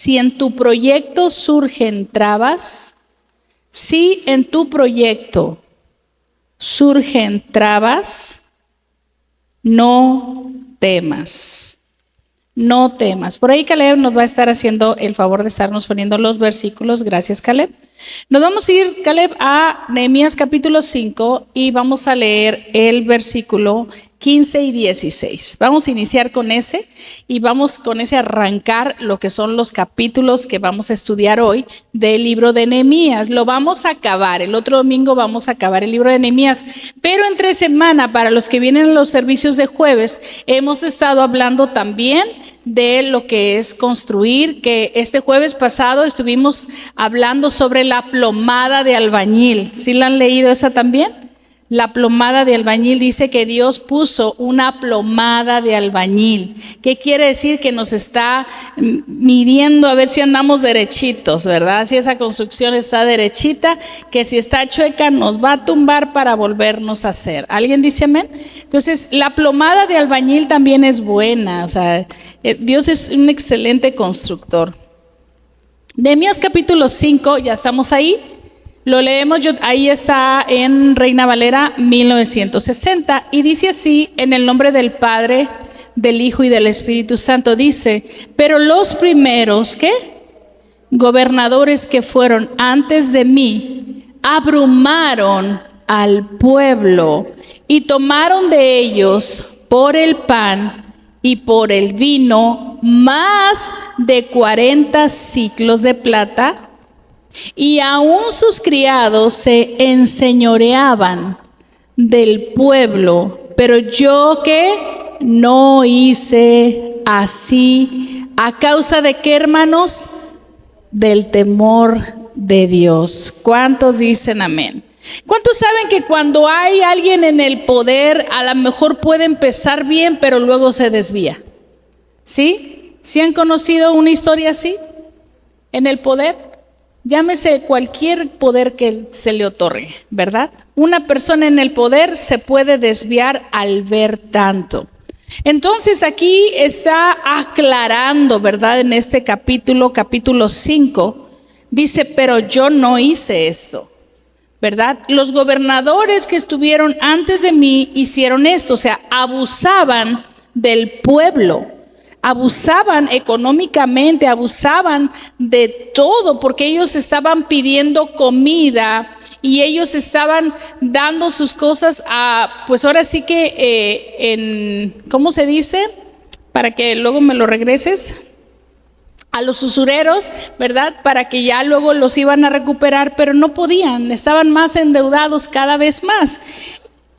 si en tu proyecto surgen trabas, si en tu proyecto surgen trabas, no temas. No temas. Por ahí Caleb nos va a estar haciendo el favor de estarnos poniendo los versículos. Gracias, Caleb. Nos vamos a ir, Caleb, a Nehemías capítulo 5 y vamos a leer el versículo 15 y 16. Vamos a iniciar con ese y vamos con ese a arrancar lo que son los capítulos que vamos a estudiar hoy del libro de Nehemías. Lo vamos a acabar, el otro domingo vamos a acabar el libro de Nehemías, pero entre semana, para los que vienen a los servicios de jueves, hemos estado hablando también de lo que es construir, que este jueves pasado estuvimos hablando sobre la plomada de albañil. ¿Sí la han leído esa también? La plomada de albañil dice que Dios puso una plomada de albañil. ¿Qué quiere decir? Que nos está midiendo a ver si andamos derechitos, ¿verdad? Si esa construcción está derechita, que si está chueca nos va a tumbar para volvernos a hacer. ¿Alguien dice amén? Entonces, la plomada de albañil también es buena. O sea, Dios es un excelente constructor. Nehemías capítulo 5, ya estamos ahí. Lo leemos, ahí está en Reina Valera 1960 y dice así: en el nombre del Padre, del Hijo y del Espíritu Santo. Dice: pero los primeros, ¿qué? Gobernadores que fueron antes de mí abrumaron al pueblo y tomaron de ellos por el pan y por el vino más de 40 siclos de plata. Y aún sus criados se enseñoreaban del pueblo, pero yo que no hice así. ¿A causa de qué, hermanos? Del temor de Dios. ¿Cuántos dicen amén? ¿Cuántos saben que cuando hay alguien en el poder, a lo mejor puede empezar bien, pero luego se desvía? ¿Sí? ¿Sí han conocido una historia así en el poder? Llámese cualquier poder que se le otorgue, ¿verdad? Una persona en el poder se puede desviar al ver tanto. Entonces aquí está aclarando, ¿verdad? En este capítulo 5, dice: pero yo no hice esto, ¿verdad? Los gobernadores que estuvieron antes de mí hicieron esto, o sea, abusaban del pueblo. Abusaban económicamente, abusaban de todo, porque ellos estaban pidiendo comida y ellos estaban dando sus cosas a, pues ahora sí que, ¿cómo se dice? Para que luego me lo regreses. A los usureros, ¿verdad? Para que ya luego los iban a recuperar, pero no podían, estaban más endeudados cada vez más,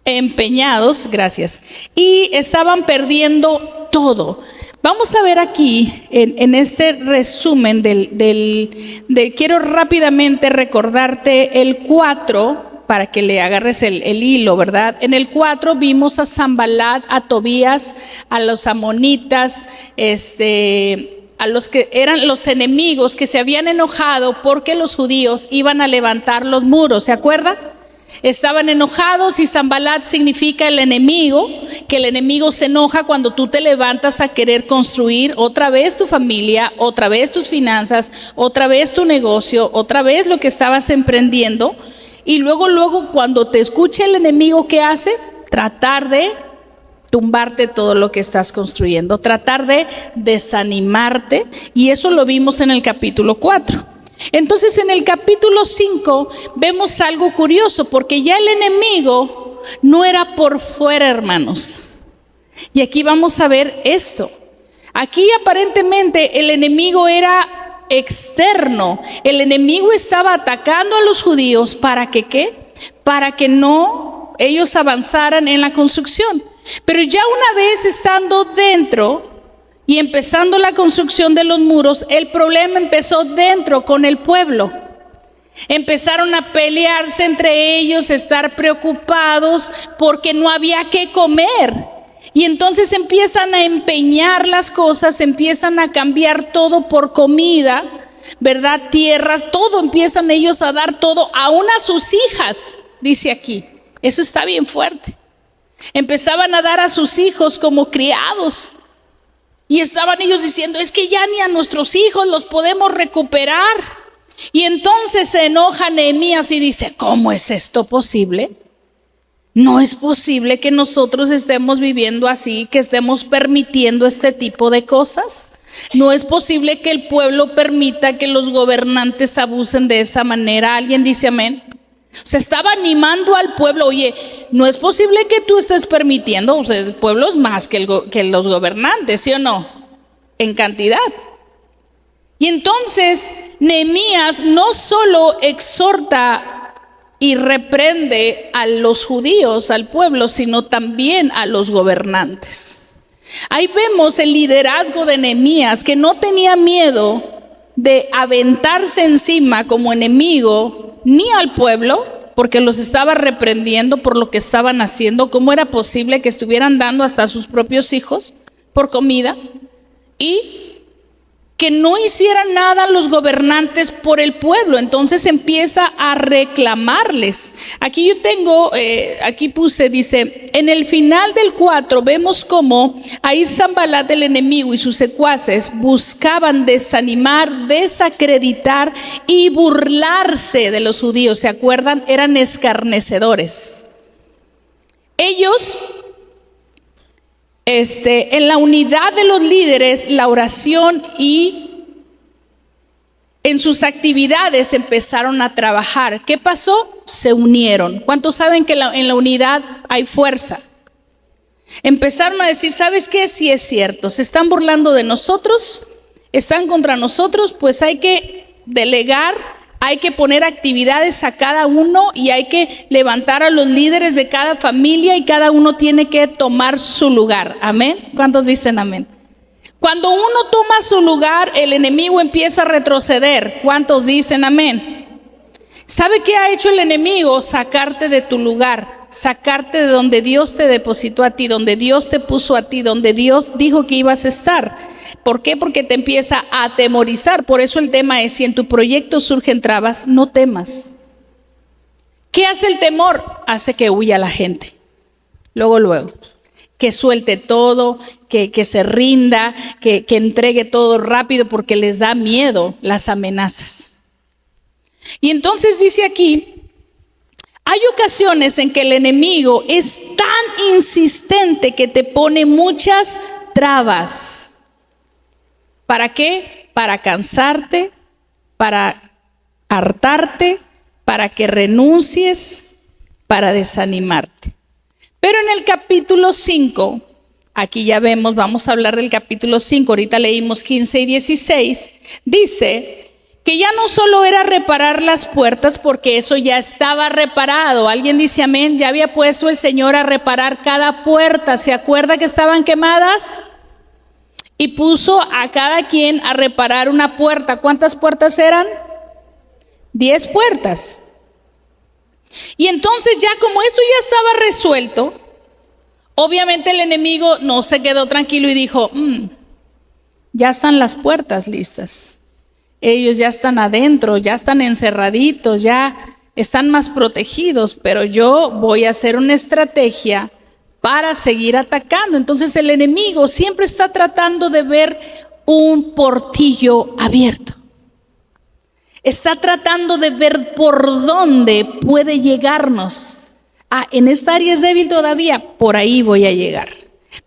empeñados, gracias, y estaban perdiendo todo. Vamos a ver aquí en este resumen quiero rápidamente recordarte el 4 para que le agarres el hilo, ¿verdad? En el 4 vimos a Sanballat, a Tobías, a los amonitas, a los que eran los enemigos que se habían enojado porque los judíos iban a levantar los muros, ¿se acuerdan? Estaban enojados y Sanballat significa el enemigo, que el enemigo se enoja cuando tú te levantas a querer construir otra vez tu familia, otra vez tus finanzas, otra vez tu negocio, otra vez lo que estabas emprendiendo. Y luego cuando te escucha el enemigo, ¿qué hace? Tratar de tumbarte todo lo que estás construyendo, tratar de desanimarte, y eso lo vimos en el capítulo 4. Entonces en el capítulo 5 vemos algo curioso, porque ya el enemigo no era por fuera, hermanos. Y aquí vamos a ver esto. Aquí aparentemente el enemigo era externo. El enemigo estaba atacando a los judíos para que ¿qué? Para que no ellos avanzaran en la construcción. Pero ya una vez estando dentro y empezando la construcción de los muros, el problema empezó dentro con el pueblo. Empezaron a pelearse entre ellos, estar preocupados porque no había qué comer. Y entonces empiezan a empeñar las cosas, empiezan a cambiar todo por comida, ¿verdad? Tierras, todo, empiezan ellos a dar todo, aún a sus hijas, dice aquí. Eso está bien fuerte. Empezaban a dar a sus hijos como criados. Y estaban ellos diciendo, es que ya ni a nuestros hijos los podemos recuperar. Y entonces se enoja Nehemías y dice, ¿cómo es esto posible? No es posible que nosotros estemos viviendo así, que estemos permitiendo este tipo de cosas. No es posible que el pueblo permita que los gobernantes abusen de esa manera. ¿Alguien dice amén? Se estaba animando al pueblo. Oye, no es posible que tú estés permitiendo. O sea, el pueblo es más que los gobernantes, ¿sí o no? En cantidad. Y entonces Nehemías no solo exhorta y reprende a los judíos, al pueblo, sino también a los gobernantes. Ahí vemos el liderazgo de Nehemías, que no tenía miedo de aventarse encima como enemigo ni al pueblo, porque los estaba reprendiendo por lo que estaban haciendo. ¿Cómo era posible que estuvieran dando hasta a sus propios hijos por comida? Y que no hicieran nada los gobernantes por el pueblo. Entonces empieza a reclamarles. Aquí yo tengo, aquí puse, dice, en el final del 4 vemos cómo ahí Sanbalat, el enemigo, y sus secuaces buscaban desanimar, desacreditar y burlarse de los judíos. ¿Se acuerdan? Eran escarnecedores. Ellos en la unidad de los líderes, la oración y en sus actividades empezaron a trabajar. ¿Qué pasó? Se unieron. ¿Cuántos saben que en la unidad hay fuerza? Empezaron a decir, ¿sabes qué? Sí es cierto, se están burlando de nosotros, están contra nosotros, pues hay que delegar. Hay que poner actividades a cada uno y hay que levantar a los líderes de cada familia y cada uno tiene que tomar su lugar. Amén. ¿Cuántos dicen amén? Cuando uno toma su lugar, el enemigo empieza a retroceder. ¿Cuántos dicen amén? ¿Sabe qué ha hecho el enemigo? Sacarte de tu lugar, sacarte de donde Dios te depositó a ti, donde Dios te puso a ti, donde Dios dijo que ibas a estar. ¿Por qué? Porque te empieza a atemorizar. Por eso el tema es, si en tu proyecto surgen trabas, no temas. ¿Qué hace el temor? Hace que huya la gente. Luego. Que suelte todo, que se rinda, que entregue todo rápido porque les da miedo las amenazas. Y entonces dice aquí, hay ocasiones en que el enemigo es tan insistente que te pone muchas trabas. ¿Para qué? Para cansarte, para hartarte, para que renuncies, para desanimarte. Pero en el capítulo 5, aquí ya vemos, vamos a hablar del capítulo 5, ahorita leímos 15 y 16, dice que ya no solo era reparar las puertas, porque eso ya estaba reparado. Alguien dice amén, ya había puesto el Señor a reparar cada puerta. ¿Se acuerda que estaban quemadas? Y puso a cada quien a reparar una puerta. ¿Cuántas puertas eran? 10 puertas. Y entonces ya como esto ya estaba resuelto, obviamente el enemigo no se quedó tranquilo y dijo, ya están las puertas listas. Ellos ya están adentro, ya están encerraditos, ya están más protegidos, pero yo voy a hacer una estrategia para seguir atacando. Entonces el enemigo siempre está tratando de ver un portillo abierto. Está tratando de ver por dónde puede llegarnos. En esta área es débil todavía, por ahí voy a llegar.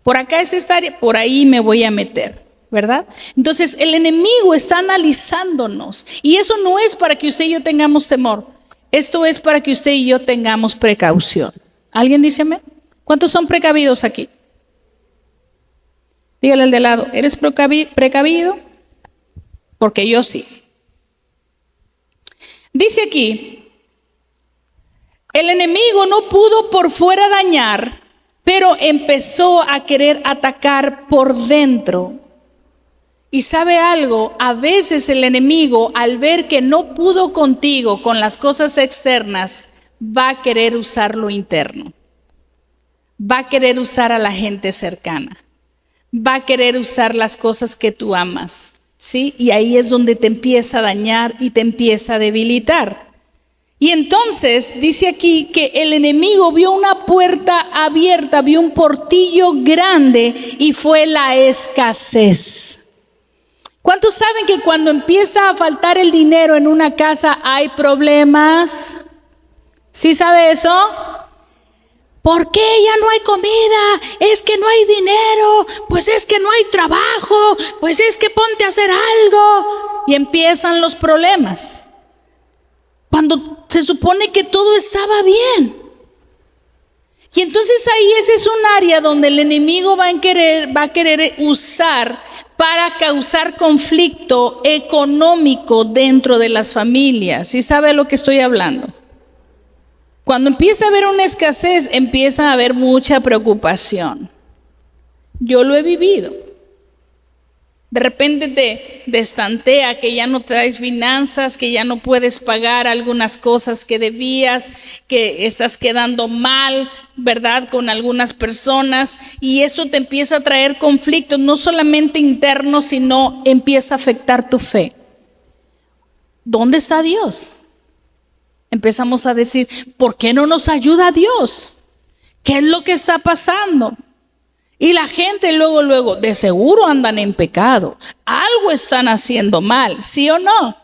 Por acá es esta área, por ahí me voy a meter, ¿verdad? Entonces el enemigo está analizándonos. Y eso no es para que usted y yo tengamos temor. Esto es para que usted y yo tengamos precaución. ¿Alguien dice amén? ¿Cuántos son precavidos aquí? Dígale al de lado, ¿eres precavido? Porque yo sí. Dice aquí, el enemigo no pudo por fuera dañar, pero empezó a querer atacar por dentro. Y sabe algo, a veces el enemigo, al ver que no pudo contigo con las cosas externas, va a querer usar lo interno. Va a querer usar a la gente cercana. Va a querer usar las cosas que tú amas, ¿sí? Y ahí es donde te empieza a dañar y te empieza a debilitar. Y entonces dice aquí que el enemigo vio una puerta abierta, vio un portillo grande y fue la escasez. ¿Cuántos saben que cuando empieza a faltar el dinero en una casa hay problemas? ¿Sí sabe eso? ¿Por qué ya no hay comida? Es que no hay dinero, pues es que no hay trabajo, pues es que ponte a hacer algo. Y empiezan los problemas. Cuando se supone que todo estaba bien. Y entonces ahí ese es un área donde el enemigo va a querer usar para causar conflicto económico dentro de las familias. ¿Sí sabe de lo que estoy hablando? Cuando empieza a haber una escasez, empieza a haber mucha preocupación. Yo lo he vivido. De repente te destantea que ya no traes finanzas, que ya no puedes pagar algunas cosas que debías, que estás quedando mal, ¿verdad? Con algunas personas, y eso te empieza a traer conflictos, no solamente internos, sino empieza a afectar tu fe. ¿Dónde está Dios? Empezamos a decir, ¿por qué no nos ayuda Dios? ¿Qué es lo que está pasando? Y la gente luego, de seguro andan en pecado, algo están haciendo mal, ¿sí o no?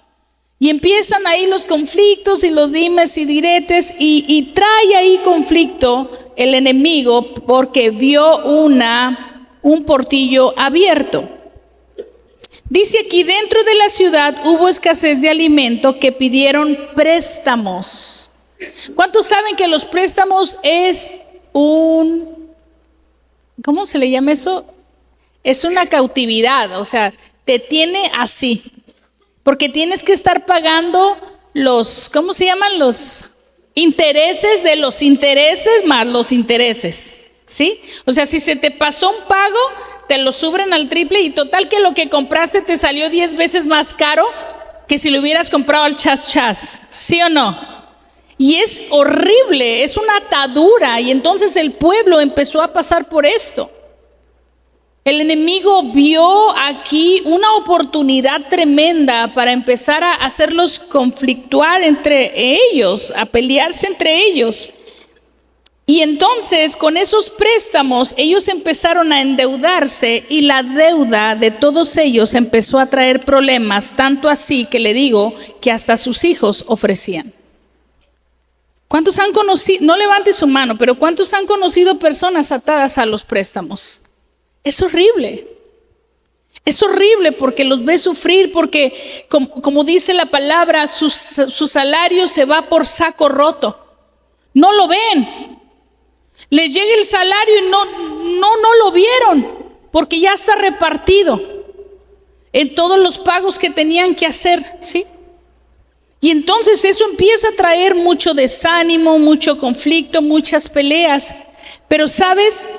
Y empiezan ahí los conflictos y los dimes y diretes, y trae ahí conflicto el enemigo porque vio un portillo abierto. Dice aquí, dentro de la ciudad hubo escasez de alimento que pidieron préstamos. ¿Cuántos saben que los préstamos es ¿cómo se le llama eso? Es una cautividad, o sea, te tiene así, porque tienes que estar pagando ¿cómo se llaman? Los intereses de los intereses más los intereses, ¿sí? O sea, si se te pasó un pago, te lo suben al triple y total que lo que compraste te salió 10 veces más caro que si lo hubieras comprado al chas, ¿sí o no? Y es horrible, es una atadura, y entonces el pueblo empezó a pasar por esto. El enemigo vio aquí una oportunidad tremenda para empezar a hacerlos conflictuar entre ellos, a pelearse entre ellos. Y entonces con esos préstamos ellos empezaron a endeudarse, y la deuda de todos ellos empezó a traer problemas, tanto así que le digo que hasta sus hijos ofrecían. ¿Cuántos han conocido? No levante su mano, pero ¿cuántos han conocido personas atadas a los préstamos? Es horrible. Es horrible porque los ve sufrir, porque como dice la palabra, su salario se va por saco roto. No lo ven. Les llega el salario y no lo vieron, porque ya está repartido en todos los pagos que tenían que hacer, ¿sí? Y entonces eso empieza a traer mucho desánimo, mucho conflicto, muchas peleas. Pero ¿sabes?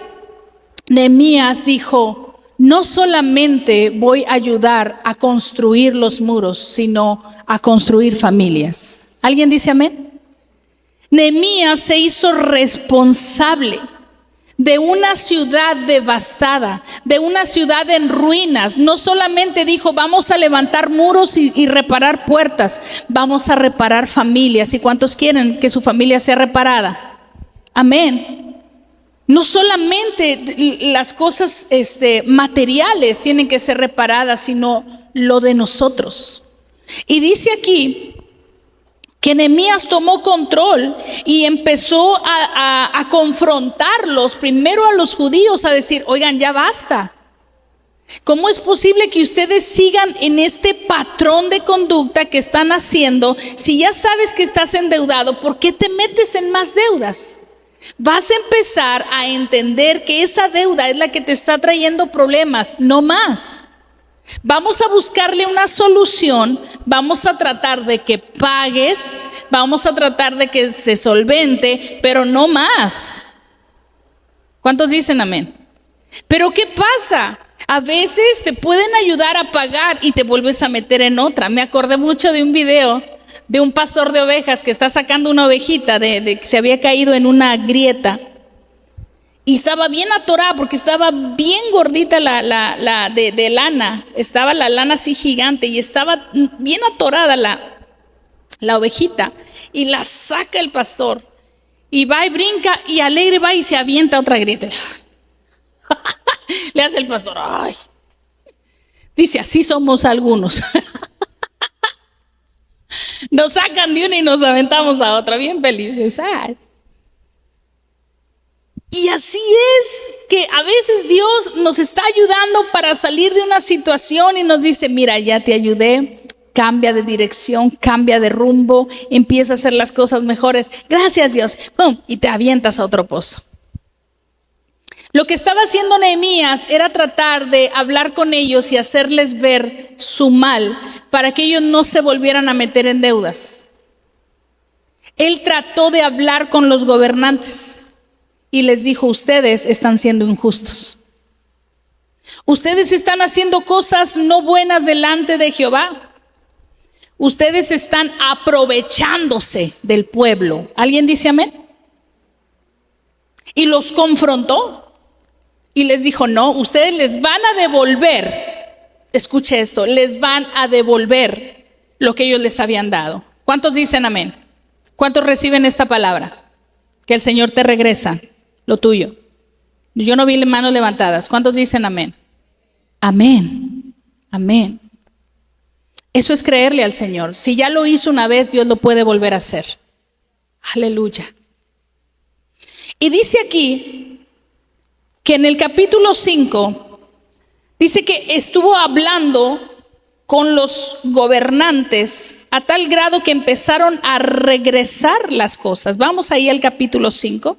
Nehemías dijo, no solamente voy a ayudar a construir los muros, sino a construir familias. ¿Alguien dice amén? Nehemías se hizo responsable de una ciudad devastada, de una ciudad en ruinas. No solamente dijo, vamos a levantar muros y reparar puertas, vamos a reparar familias. ¿Y cuántos quieren que su familia sea reparada? Amén. No solamente las cosas materiales tienen que ser reparadas, sino lo de nosotros. Y dice aquí que Nehemías tomó control y empezó a confrontarlos, primero a los judíos, a decir, oigan, ya basta. ¿Cómo es posible que ustedes sigan en este patrón de conducta que están haciendo? Si ya sabes que estás endeudado, ¿por qué te metes en más deudas? Vas a empezar a entender que esa deuda es la que te está trayendo problemas, no más. Vamos a buscarle una solución, vamos a tratar de que pagues, vamos a tratar de que se solvente, pero no más. ¿Cuántos dicen amén? Pero ¿qué pasa? A veces te pueden ayudar a pagar y te vuelves a meter en otra. Me acordé mucho de un video de un pastor de ovejas que está sacando una ovejita de que se había caído en una grieta. Y estaba bien atorada porque estaba bien gordita la de lana. Estaba la lana así gigante y estaba bien atorada la ovejita, y la saca el pastor, y va y brinca, y alegre va y se avienta otra grieta. Le hace el pastor, ay. Dice, así somos algunos. Nos sacan de una y nos aventamos a otra, bien felices. Ay. Y así es que a veces Dios nos está ayudando para salir de una situación y nos dice, mira, ya te ayudé, cambia de dirección, cambia de rumbo, empieza a hacer las cosas mejores. Gracias, Dios. ¡Pum! Y te avientas a otro pozo. Lo que estaba haciendo Nehemías era tratar de hablar con ellos y hacerles ver su mal para que ellos no se volvieran a meter en deudas. Él trató de hablar con los gobernantes y les dijo, ustedes están siendo injustos. Ustedes están haciendo cosas no buenas delante de Jehová. Ustedes están aprovechándose del pueblo. ¿Alguien dice amén? Y los confrontó. Y les dijo, no, ustedes les van a devolver, escuche esto, les van a devolver lo que ellos les habían dado. ¿Cuántos dicen amén? ¿Cuántos reciben esta palabra? Que el Señor te regresa lo tuyo. Yo no vi manos levantadas. ¿Cuántos dicen amén? Amén, amén. Eso es creerle al Señor. Si ya lo hizo una vez, Dios lo puede volver a hacer. Aleluya. Y dice aquí que en el capítulo 5 dice que estuvo hablando con los gobernantes a tal grado que empezaron a regresar las cosas. Vamos ahí al capítulo 5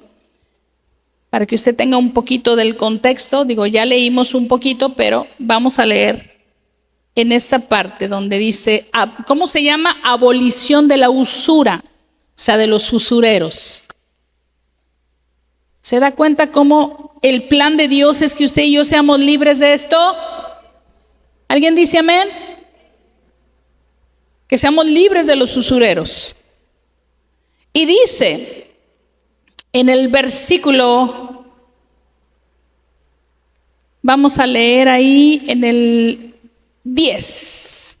para que usted tenga un poquito del contexto. Digo, ya leímos un poquito, pero vamos a leer en esta parte donde dice, ¿cómo se llama? Abolición de la usura, o sea, de los usureros. ¿Se da cuenta cómo el plan de Dios es que usted y yo seamos libres de esto? ¿Alguien dice amén? Que seamos libres de los usureros. Y dice en el versículo, vamos a leer ahí en el 10.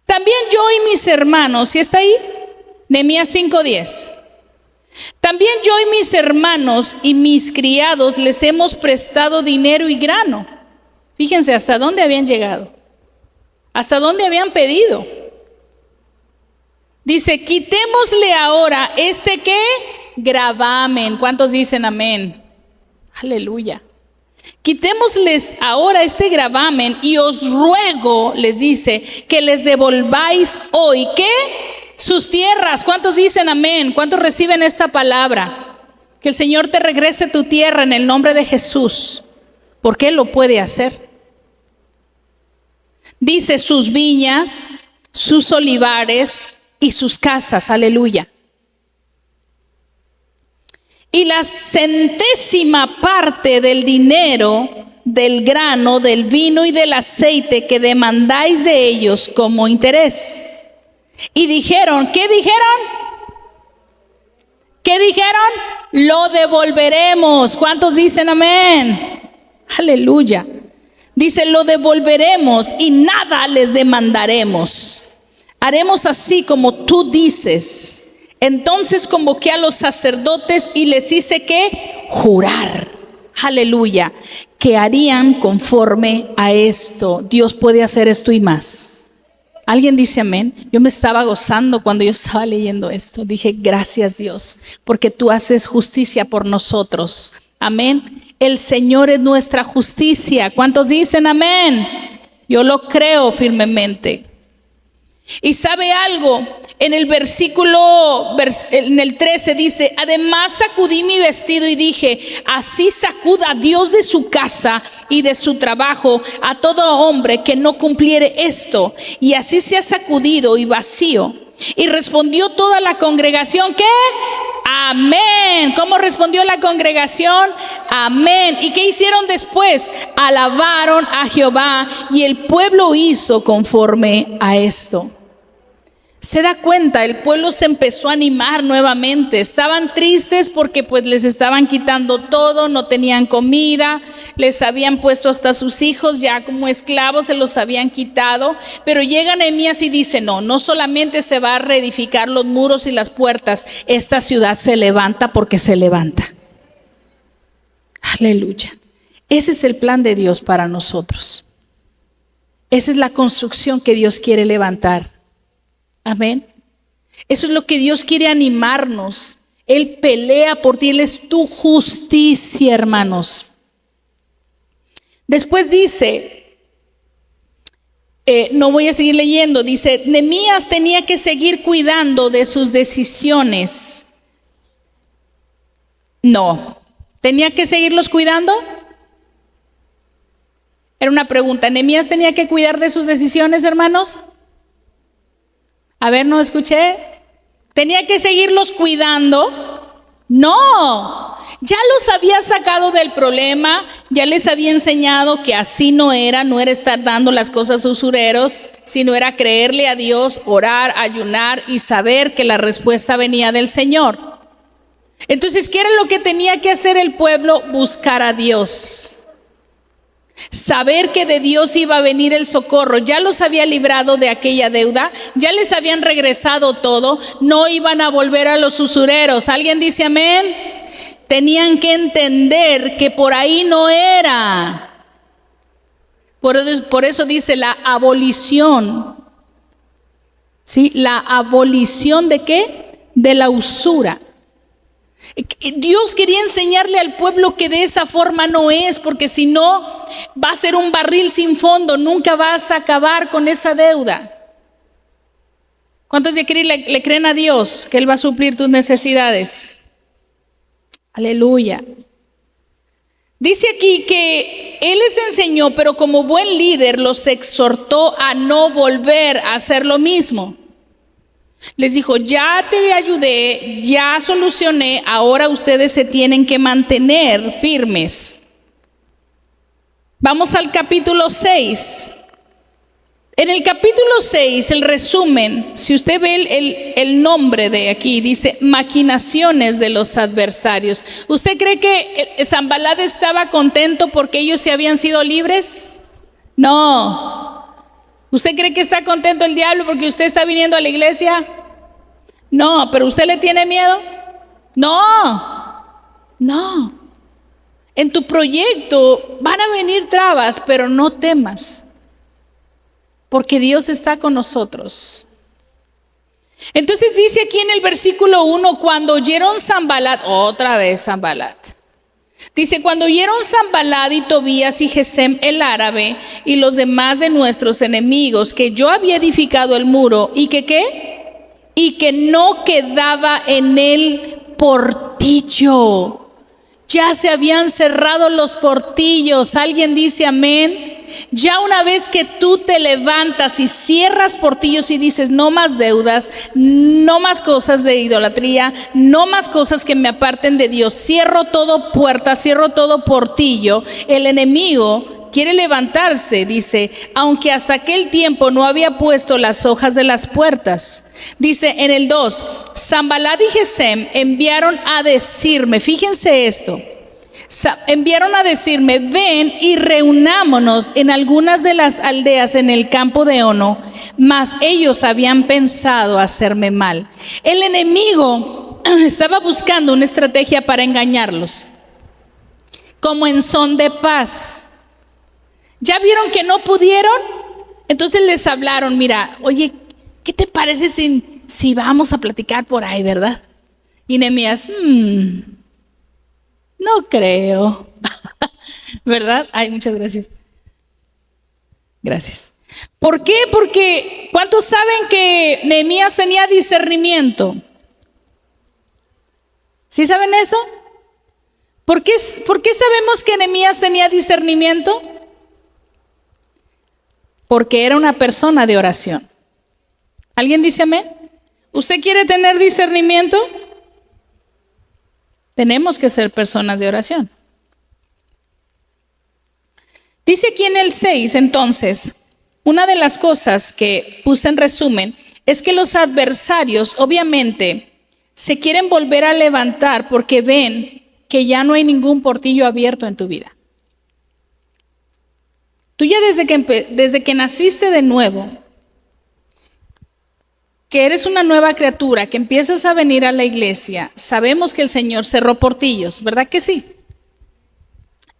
También yo y mis hermanos, ¿sí está ahí? Nehemías 5:10. También yo y mis hermanos y mis criados les hemos prestado dinero y grano. Fíjense hasta dónde habían llegado, hasta dónde habían pedido. Dice, quitémosle ahora ¿qué? Gravamen. ¿Cuántos dicen amén? Aleluya. Quitémosles ahora gravamen y os ruego, les dice, que les devolváis hoy, ¿qué? Sus tierras. ¿Cuántos dicen amén? ¿Cuántos reciben esta palabra? Que el Señor te regrese tu tierra en el nombre de Jesús, porque Él lo puede hacer. Dice sus viñas, sus olivares y sus casas. Aleluya. Y la centésima parte del dinero, del grano, del vino y del aceite que demandáis de ellos como interés. Y dijeron, ¿qué dijeron? ¿Qué dijeron? Lo devolveremos. ¿Cuántos dicen amén? Aleluya. Dice, lo devolveremos y nada les demandaremos. Haremos así como tú dices. Entonces convoqué a los sacerdotes y les hice que jurar. Aleluya. Que harían conforme a esto. Dios puede hacer esto y más. ¿Alguien dice amén? Yo me estaba gozando cuando yo estaba leyendo esto. Dije, gracias Dios, porque tú haces justicia por nosotros. Amén. El Señor es nuestra justicia. ¿Cuántos dicen amén? Yo lo creo firmemente. Y sabe algo, en el versículo, en el 13 dice, además sacudí mi vestido y dije, así sacuda Dios de su casa y de su trabajo a todo hombre que no cumpliere esto. Y así se ha sacudido y vacío. Y respondió toda la congregación, ¿qué? Amén. ¿Cómo respondió la congregación? Amén. ¿Y qué hicieron después? Alabaron a Jehová y el pueblo hizo conforme a esto. Se da cuenta, el pueblo se empezó a animar nuevamente. Estaban tristes porque pues les estaban quitando todo, no tenían comida, les habían puesto hasta sus hijos ya como esclavos, se los habían quitado. Pero llega Nehemías y dice, no solamente se va a reedificar los muros y las puertas, esta ciudad se levanta porque se levanta. Aleluya. Ese es el plan de Dios para nosotros. Esa es la construcción que Dios quiere levantar. Amén. Eso es lo que Dios quiere animarnos. Él pelea por ti, Él es tu justicia, hermanos. Después dice, no voy a seguir leyendo, dice, Nehemías tenía que seguir cuidando de sus decisiones. No, ¿tenía que seguirlos cuidando? Era una pregunta. ¿Nehemías tenía que cuidar de sus decisiones, hermanos? A ver, no escuché. ¿Tenía que seguirlos cuidando? No, ya los había sacado del problema, ya les había enseñado que así no era estar dando las cosas a usureros, sino era creerle a Dios, orar, ayunar y saber que la respuesta venía del Señor. Entonces, ¿qué era lo que tenía que hacer el pueblo? Buscar a Dios. Saber que de Dios iba a venir el socorro. Ya los había librado de aquella deuda, ya les habían regresado todo, no iban a volver a los usureros. ¿Alguien dice amén? Tenían que entender que por ahí no era. Por eso dice la abolición. ¿Sí? La abolición ¿de qué? De la usura. Dios quería enseñarle al pueblo que de esa forma no es, porque si no va a ser un barril sin fondo, nunca vas a acabar con esa deuda. ¿Cuántos de aquí le creen a Dios que Él va a suplir tus necesidades? Aleluya. Dice aquí que Él les enseñó, pero como buen líder los exhortó a no volver a hacer lo mismo. Les dijo, ya te ayudé, ya solucioné, ahora ustedes se tienen que mantener firmes. Vamos al capítulo 6. En el capítulo 6, el resumen, si usted ve el nombre de aquí, dice maquinaciones de los adversarios. ¿Usted cree que Sanbalat estaba contento porque ellos se habían sido libres? No. ¿Usted cree que está contento el diablo porque usted está viniendo a la iglesia? No, pero ¿usted le tiene miedo? No. En tu proyecto van a venir trabas, pero no temas, porque Dios está con nosotros. Entonces dice aquí en el versículo 1, cuando oyeron Sanbalat, otra vez Sanbalat. Dice, cuando oyeron Sanbalat y Tobías y Gesem el árabe y los demás de nuestros enemigos que yo había edificado el muro y que ¿qué? Y que no quedaba en él portillo. Ya se habían cerrado los portillos. ¿Alguien dice amén? Ya una vez que tú te levantas y cierras portillos y dices no más deudas, no más cosas de idolatría, no más cosas que me aparten de Dios, cierro todo puerta, cierro todo portillo, el enemigo quiere levantarse, dice, aunque hasta aquel tiempo no había puesto las hojas de las puertas. Dice en el 2, Sanbalat y Gesem enviaron a decirme, fíjense esto, enviaron a decirme, ven y reunámonos en algunas de las aldeas en el campo de Ono, mas ellos habían pensado hacerme mal. El enemigo estaba buscando una estrategia para engañarlos, como en son de paz. ¿Ya vieron que no pudieron? Entonces les hablaron, mira, oye, ¿qué te parece si vamos a platicar por ahí, verdad? Y Nehemías, no creo, ¿verdad? Ay, muchas gracias. Gracias. ¿Por qué? Porque ¿cuántos saben que Nehemías tenía discernimiento? ¿Sí saben eso? ¿Por qué sabemos que Nehemías tenía discernimiento? Porque era una persona de oración. ¿Alguien dice amén? ¿Usted quiere tener discernimiento? Tenemos que ser personas de oración. Dice aquí en el 6, entonces, una de las cosas que puse en resumen es que los adversarios obviamente se quieren volver a levantar porque ven que ya no hay ningún portillo abierto en tu vida. Tú ya desde que naciste de nuevo, que eres una nueva criatura, que empiezas a venir a la iglesia, sabemos que el Señor cerró portillos, ¿verdad que sí?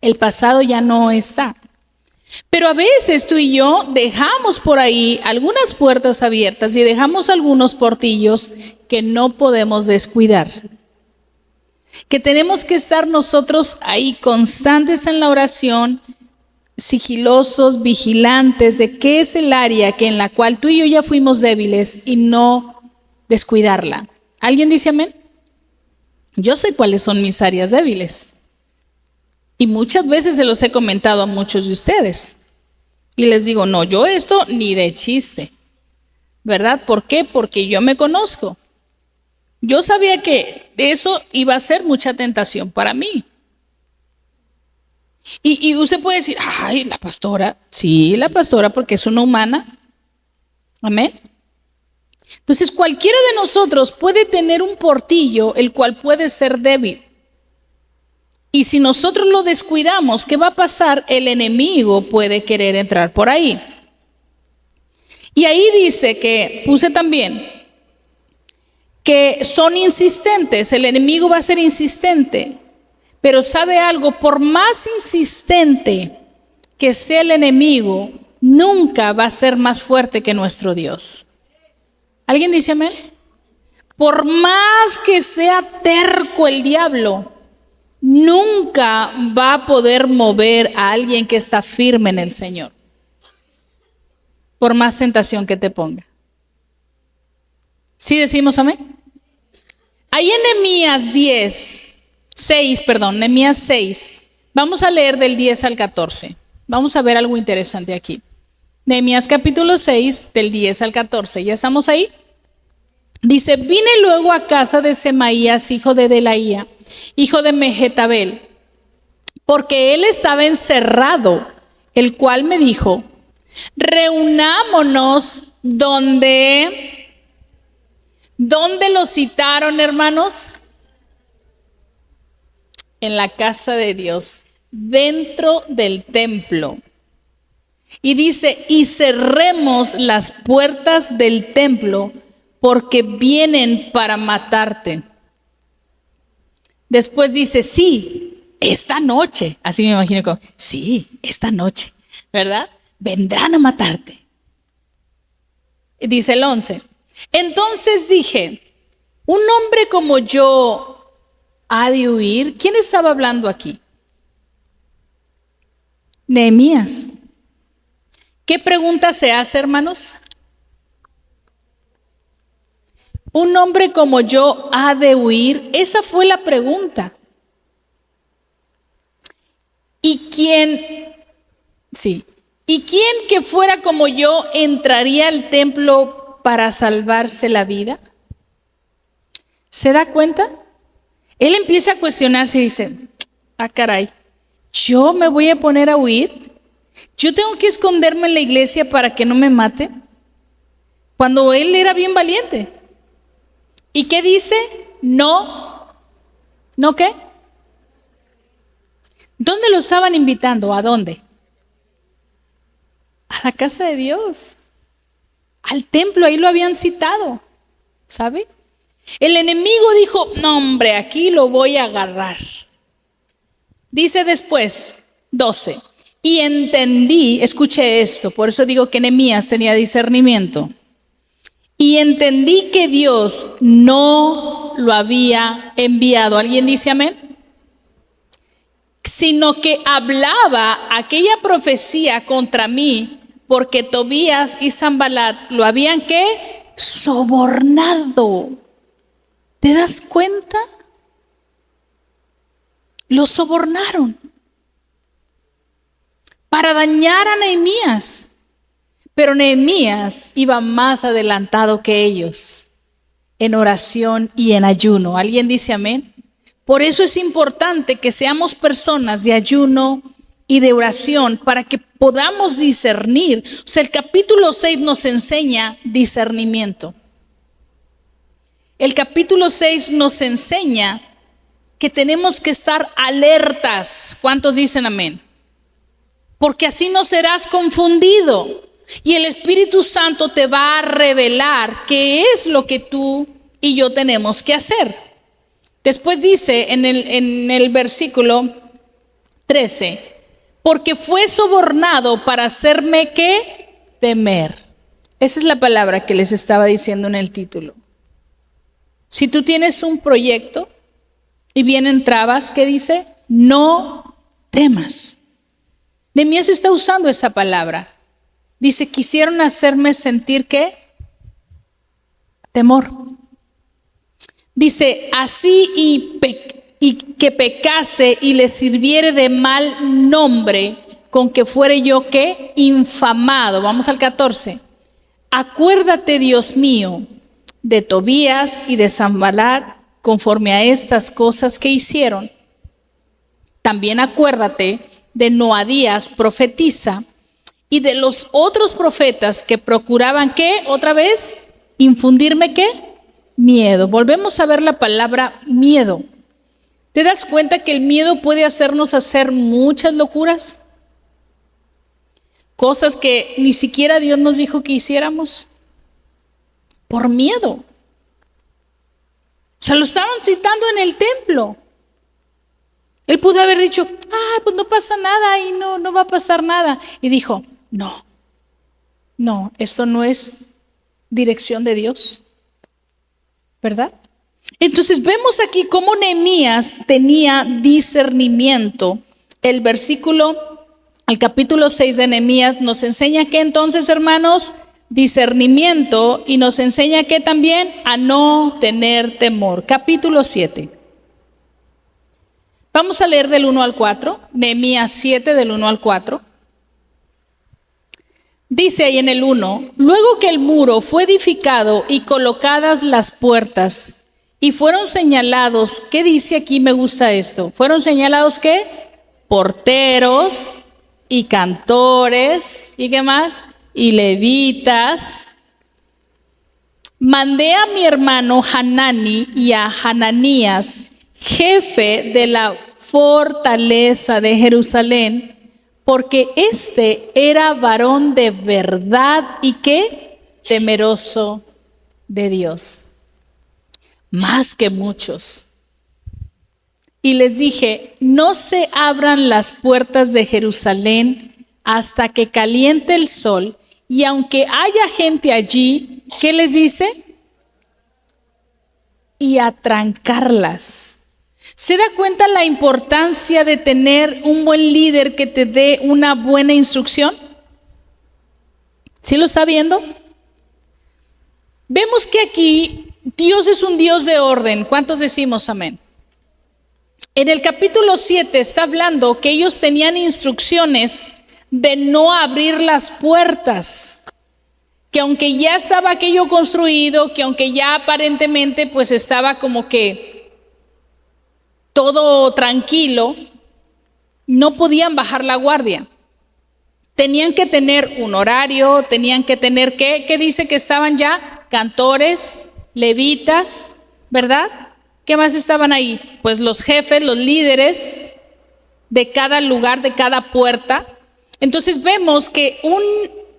El pasado ya no está. Pero a veces tú y yo dejamos por ahí algunas puertas abiertas y dejamos algunos portillos que no podemos descuidar. Que tenemos que estar nosotros ahí constantes en la oración, sigilosos, vigilantes de qué es el área en la cual tú y yo ya fuimos débiles y no descuidarla. ¿Alguien dice amén? Yo sé cuáles son mis áreas débiles. Y muchas veces se los he comentado a muchos de ustedes. Y les digo, no, yo esto ni de chiste. ¿Verdad? ¿Por qué? Porque yo me conozco. Yo sabía que eso iba a ser mucha tentación para mí. Y usted puede decir, ay, la pastora. Sí, la pastora, porque es una humana. Amén. Entonces, cualquiera de nosotros puede tener un portillo, el cual puede ser débil. Y si nosotros lo descuidamos, ¿qué va a pasar? El enemigo puede querer entrar por ahí. Y ahí dice que, puse también, que son insistentes, el enemigo va a ser insistente. Pero ¿sabe algo? Por más insistente que sea el enemigo, nunca va a ser más fuerte que nuestro Dios. ¿Alguien dice amén? Por más que sea terco el diablo, nunca va a poder mover a alguien que está firme en el Señor. Por más tentación que te ponga. ¿Sí decimos amén? Ahí en Nehemías 6, vamos a leer del 10 al 14. Vamos a ver algo interesante aquí. Nehemías capítulo 6, del 10 al 14. ¿Ya estamos ahí? Dice, vine luego a casa de Semaías, hijo de Delaía, hijo de Mehetabel, porque él estaba encerrado, el cual me dijo, reunámonos donde lo citaron, hermanos, en la casa de Dios, dentro del templo. Y dice, y cerremos las puertas del templo, porque vienen para matarte. Después dice, sí, esta noche, así me imagino como, sí, esta noche, ¿verdad? Vendrán a matarte. Y dice el 11, entonces dije, un hombre como yo ha de huir. ¿Quién estaba hablando aquí? Nehemías. ¿Qué pregunta se hace, hermanos? Un hombre como yo ha de huir. Esa fue la pregunta. ¿Y quién que fuera como yo entraría al templo para salvarse la vida? ¿Se da cuenta? Él empieza a cuestionarse y dice, caray, ¿yo me voy a poner a huir? ¿Yo tengo que esconderme en la iglesia para que no me mate? Cuando él era bien valiente. ¿Y qué dice? ¿No qué? ¿Dónde lo estaban invitando? ¿A dónde? A la casa de Dios. Al templo, ahí lo habían citado. ¿Sabe? El enemigo dijo, no hombre, aquí lo voy a agarrar. Dice después, 12, y entendí, escuche esto, por eso digo que Nehemías tenía discernimiento. Y entendí que Dios no lo había enviado. ¿Alguien dice amén? Sino que hablaba aquella profecía contra mí, porque Tobías y Sanbalat lo habían ¿qué? Sobornado. ¿Te das cuenta? Lo sobornaron para dañar a Nehemías. Pero Nehemías iba más adelantado que ellos en oración y en ayuno. ¿Alguien dice amén? Por eso es importante que seamos personas de ayuno y de oración para que podamos discernir. O sea, el capítulo 6 nos enseña discernimiento. El capítulo 6 nos enseña que tenemos que estar alertas. ¿Cuántos dicen amén? Porque así no serás confundido. Y el Espíritu Santo te va a revelar qué es lo que tú y yo tenemos que hacer. Después dice en el versículo 13, porque fue sobornado para hacerme ¿qué? Temer. Esa es la palabra que les estaba diciendo en el título. Si tú tienes un proyecto y vienen trabas, ¿qué dice? No temas. Nehemías está usando esta palabra. Dice, quisieron hacerme sentir ¿qué? Temor. Dice, así y que pecase y le sirviere de mal nombre, con que fuere yo ¿qué? Infamado. Vamos al 14. Acuérdate, Dios mío, de Tobías y de Sanballat, conforme a estas cosas que hicieron. También acuérdate de Noadías, profetisa, y de los otros profetas que procuraban ¿qué? Otra vez, infundirme ¿qué? Miedo. Volvemos a ver la palabra miedo. ¿Te das cuenta que el miedo puede hacernos hacer muchas locuras? Cosas que ni siquiera Dios nos dijo que hiciéramos. Por miedo. O sea, lo estaban citando en el templo. Él pudo haber dicho, pues no pasa nada y no va a pasar nada. Y dijo, no, esto no es dirección de Dios, ¿verdad? Entonces vemos aquí cómo Nehemías tenía discernimiento. El capítulo 6 de Nehemías nos enseña que entonces, hermanos, discernimiento, y nos enseña que también a no tener temor. Capítulo 7. Vamos a leer del 1 al 4, Nehemías 7 del 1 al 4. Dice ahí en el 1, luego que el muro fue edificado y colocadas las puertas y fueron señalados, ¿qué dice aquí? Me gusta esto. ¿Fueron señalados qué? Porteros y cantores, ¿y qué más? Y levitas. Mandé a mi hermano Hanani y a Hananías, jefe de la fortaleza de Jerusalén, porque este era varón de verdad y ¿qué? Temeroso de Dios, más que muchos. Y les dije, no se abran las puertas de Jerusalén hasta que caliente el sol, y aunque haya gente allí, ¿qué les dice? Y atrancarlas. ¿Se da cuenta la importancia de tener un buen líder que te dé una buena instrucción? ¿Sí lo está viendo? Vemos que aquí Dios es un Dios de orden. ¿Cuántos decimos amén? En el capítulo 7 está hablando que ellos tenían instrucciones de no abrir las puertas, que aunque ya estaba aquello construido, que aunque ya aparentemente pues estaba como que todo tranquilo, no podían bajar la guardia. Tenían que tener un horario, tenían que tener ¿qué dice que estaban ya? Cantores, levitas, ¿verdad? ¿Qué más estaban ahí? Pues los jefes, los líderes de cada lugar, de cada puerta. Entonces vemos que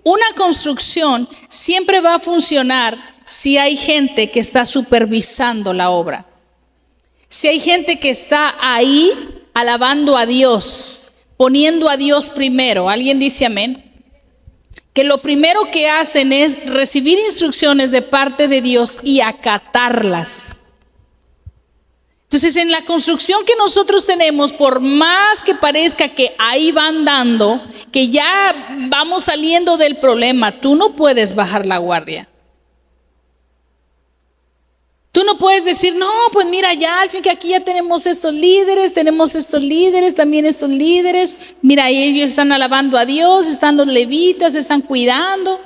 una construcción siempre va a funcionar si hay gente que está supervisando la obra. Si hay gente que está ahí alabando a Dios, poniendo a Dios primero. ¿Alguien dice amén? Que lo primero que hacen es recibir instrucciones de parte de Dios y acatarlas. Entonces, en la construcción que nosotros tenemos, por más que parezca que ahí van dando, que ya vamos saliendo del problema, tú no puedes bajar la guardia. Tú no puedes decir, no, pues mira, ya al fin que aquí ya tenemos estos líderes, también estos líderes. Mira, ellos están alabando a Dios, están los levitas, están cuidando.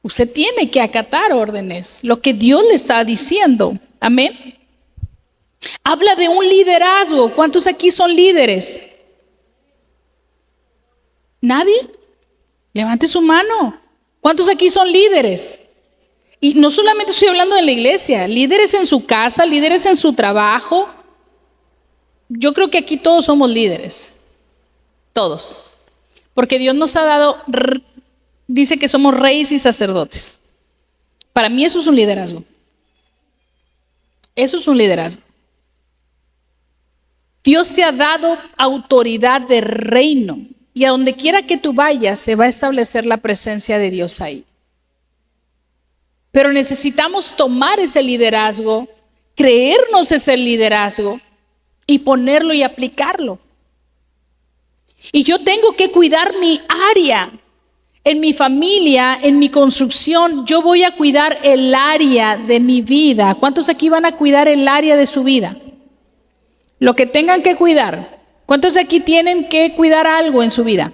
Usted tiene que acatar órdenes, lo que Dios le está diciendo. Amén. Habla de un liderazgo. ¿Cuántos aquí son líderes? ¿Nadie? Levante su mano. ¿Cuántos aquí son líderes? Y no solamente estoy hablando de la iglesia, líderes en su casa, líderes en su trabajo. Yo creo que aquí todos somos líderes. Todos. Porque Dios nos ha dado, dice que somos reyes y sacerdotes. Para mí eso es un liderazgo. Eso es un liderazgo. Dios te ha dado autoridad de reino y a donde quiera que tú vayas se va a establecer la presencia de Dios ahí. Pero necesitamos tomar ese liderazgo, creernos ese liderazgo y ponerlo y aplicarlo. Y yo tengo que cuidar mi área. En mi familia, en mi construcción, yo voy a cuidar el área de mi vida. ¿Cuántos aquí van a cuidar el área de su vida? Lo que tengan que cuidar. ¿Cuántos aquí tienen que cuidar algo en su vida?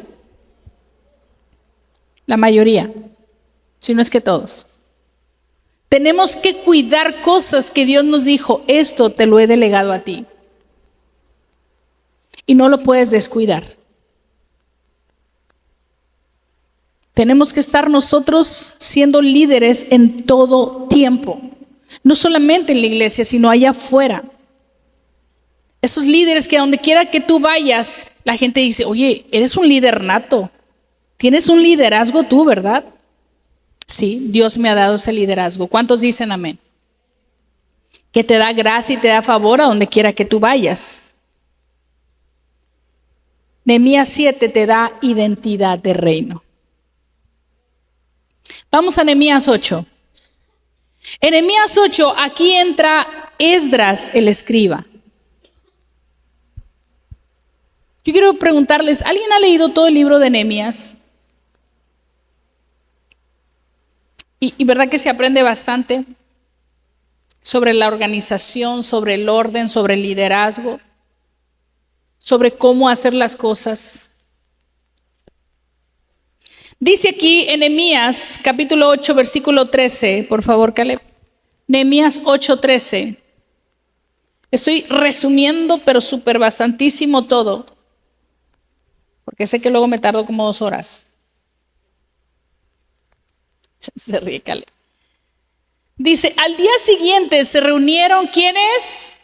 La mayoría, si no es que todos. Tenemos que cuidar cosas que Dios nos dijo, esto te lo he delegado a ti. Y no lo puedes descuidar. Tenemos que estar nosotros siendo líderes en todo tiempo. No solamente en la iglesia, sino allá afuera. Esos líderes que a donde quiera que tú vayas, la gente dice, oye, eres un líder nato. Tienes un liderazgo tú, ¿verdad? Sí, Dios me ha dado ese liderazgo. ¿Cuántos dicen amén? Que te da gracia y te da favor a donde quiera que tú vayas. Nehemías 7 te da identidad de reino. Vamos a Nehemías 8. En Nehemías 8 aquí entra Esdras el escriba. Yo quiero preguntarles, ¿alguien ha leído todo el libro de Nehemías? Y verdad que se aprende bastante sobre la organización, sobre el orden, sobre el liderazgo, sobre cómo hacer las cosas. Dice aquí en Nehemías capítulo 8 versículo 13, por favor, Caleb. Nehemías 8:13. Estoy resumiendo, pero súper bastantísimo todo, porque sé que luego me tardo como 2 horas. Se ríe Caleb. Dice, al día siguiente se reunieron, ¿quiénes?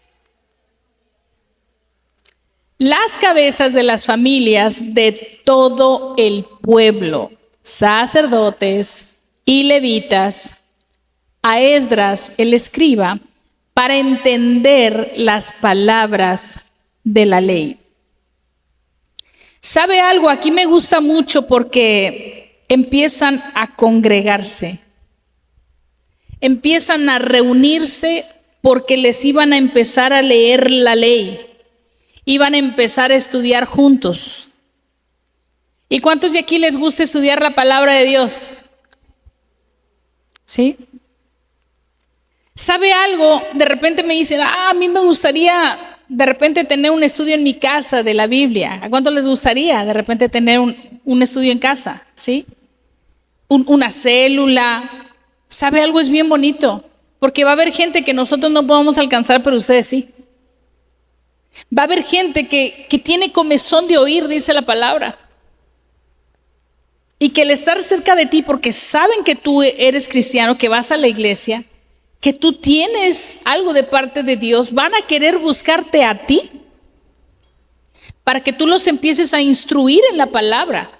Las cabezas de las familias de todo el pueblo, sacerdotes y levitas, a Esdras el escriba, para entender las palabras de la ley. ¿Sabe algo? Aquí me gusta mucho porque empiezan a congregarse, empiezan a reunirse porque les iban a empezar a leer la ley, iban a empezar a estudiar juntos. ¿Y cuántos de aquí les gusta estudiar la palabra de Dios? ¿Sí? ¿Sabe algo? De repente me dicen, a mí me gustaría de repente tener un estudio en mi casa de la Biblia. ¿A cuánto les gustaría de repente tener un estudio en casa? ¿Sí? Una célula. ¿Sabe algo? Es bien bonito, porque va a haber gente que nosotros no podamos alcanzar, pero ustedes sí. Va a haber gente que tiene comezón de oír, dice la palabra. Y que el estar cerca de ti, porque saben que tú eres cristiano, que vas a la iglesia, que tú tienes algo de parte de Dios, van a querer buscarte a ti para que tú los empieces a instruir en la palabra.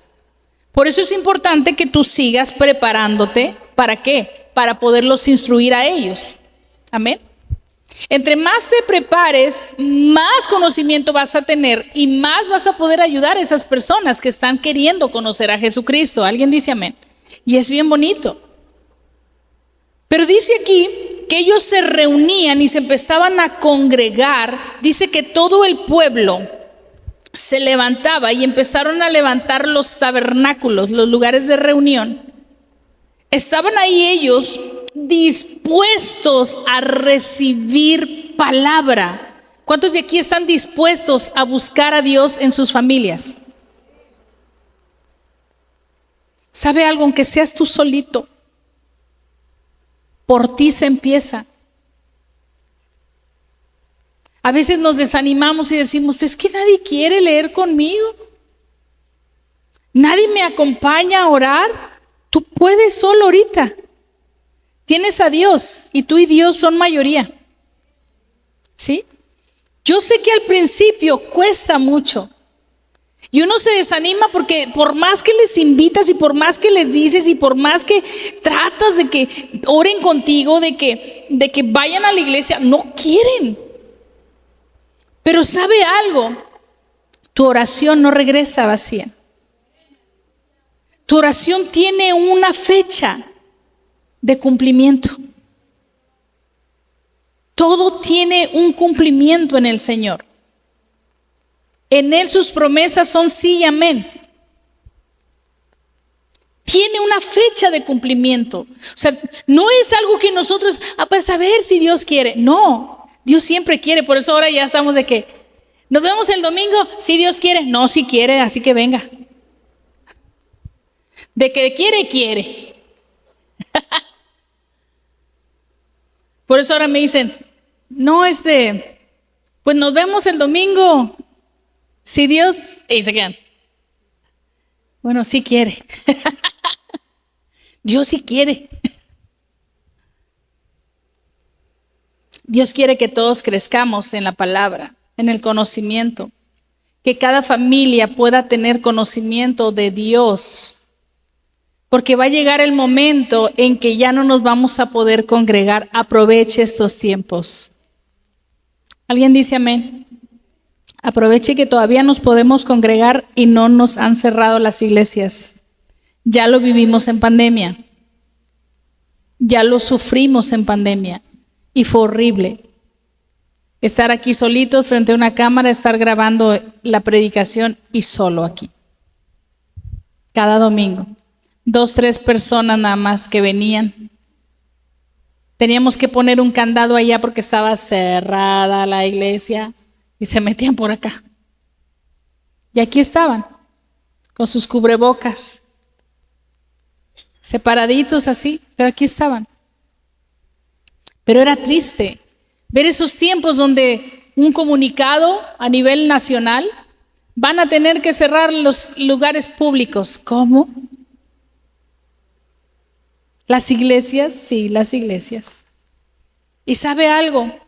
Por eso es importante que tú sigas preparándote. ¿Para qué? Para poderlos instruir a ellos. Amén. Entre más te prepares, más conocimiento vas a tener y más vas a poder ayudar a esas personas que están queriendo conocer a Jesucristo. ¿Alguien dice amén? Y es bien bonito. Pero dice aquí que ellos se reunían y se empezaban a congregar. Dice que todo el pueblo se levantaba y empezaron a levantar los tabernáculos, los lugares de reunión. Estaban ahí ellos dispuestos a recibir palabra. ¿Cuántos de aquí están dispuestos a buscar a Dios en sus familias? ¿Sabe algo? Aunque seas tú solito, por ti se empieza. A veces nos desanimamos y decimos, es que nadie quiere leer conmigo. Nadie me acompaña a orar. Tú puedes solo ahorita. Tienes a Dios y tú y Dios son mayoría. ¿Sí? Yo sé que al principio cuesta mucho. Y uno se desanima porque por más que les invitas y por más que les dices y por más que tratas de que oren contigo, de que vayan a la iglesia, no quieren. Pero ¿sabe algo? Tu oración no regresa vacía. Tu oración tiene una fecha de cumplimiento. Todo tiene un cumplimiento en el Señor. En Él sus promesas son sí y amén. Tiene una fecha de cumplimiento. O sea, no es algo que nosotros, pues a ver si Dios quiere. No, Dios siempre quiere. Por eso ahora ya estamos de que, nos vemos el domingo, si Dios quiere. No, si quiere, así que venga. De que quiere, quiere. Por eso ahora me dicen, no, pues nos vemos el domingo. Si Dios, y se quedan. Bueno, sí quiere. Dios sí quiere. Dios quiere que todos crezcamos en la palabra, en el conocimiento. Que cada familia pueda tener conocimiento de Dios. Porque va a llegar el momento en que ya no nos vamos a poder congregar. Aproveche estos tiempos. ¿Alguien dice amén? Aproveche que todavía nos podemos congregar y no nos han cerrado las iglesias. Ya lo vivimos en pandemia. Ya lo sufrimos en pandemia. Y fue horrible. Estar aquí solitos frente a una cámara, estar grabando la predicación y solo aquí. Cada domingo. 2, 3 personas nada más que venían. Teníamos que poner un candado allá porque estaba cerrada la iglesia. Y se metían por acá. Y aquí estaban, con sus cubrebocas, separaditos así, pero aquí estaban. Pero era triste ver esos tiempos donde un comunicado a nivel nacional van a tener que cerrar los lugares públicos. ¿Cómo? Las iglesias, sí, las iglesias. ¿Y sabe algo?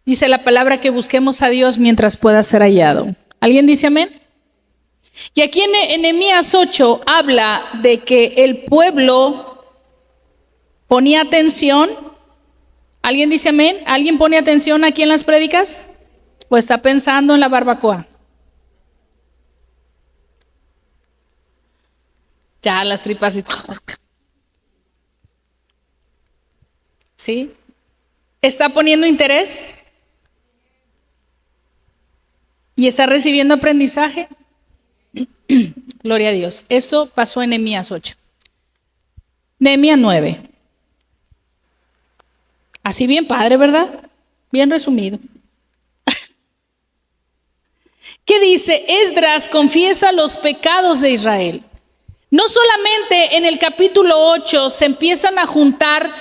Dice la palabra que busquemos a Dios mientras pueda ser hallado. ¿Alguien dice amén? Y aquí en Nehemías 8 habla de que el pueblo ponía atención. ¿Alguien dice amén? ¿Alguien pone atención aquí en las prédicas? ¿O está pensando en la barbacoa? Ya las tripas. ¿Sí? ¿Está poniendo interés? ¿Y está recibiendo aprendizaje? Gloria a Dios. Esto pasó en Nehemías 8. Nehemías 9. Así bien padre, ¿verdad? Bien resumido. ¿Qué dice? Esdras confiesa los pecados de Israel. No solamente en el capítulo 8 se empiezan a juntar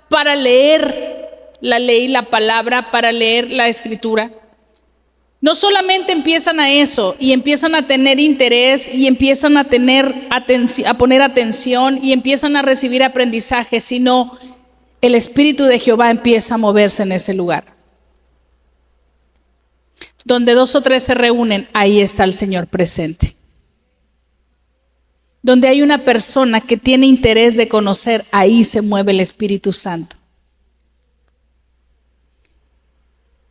para leer la ley, la palabra, para leer la escritura. No solamente empiezan a eso y empiezan a tener interés y empiezan a poner atención y empiezan a recibir aprendizaje, sino el Espíritu de Jehová empieza a moverse en ese lugar. Donde 2 o 3 se reúnen, ahí está el Señor presente. Donde hay una persona que tiene interés de conocer, ahí se mueve el Espíritu Santo.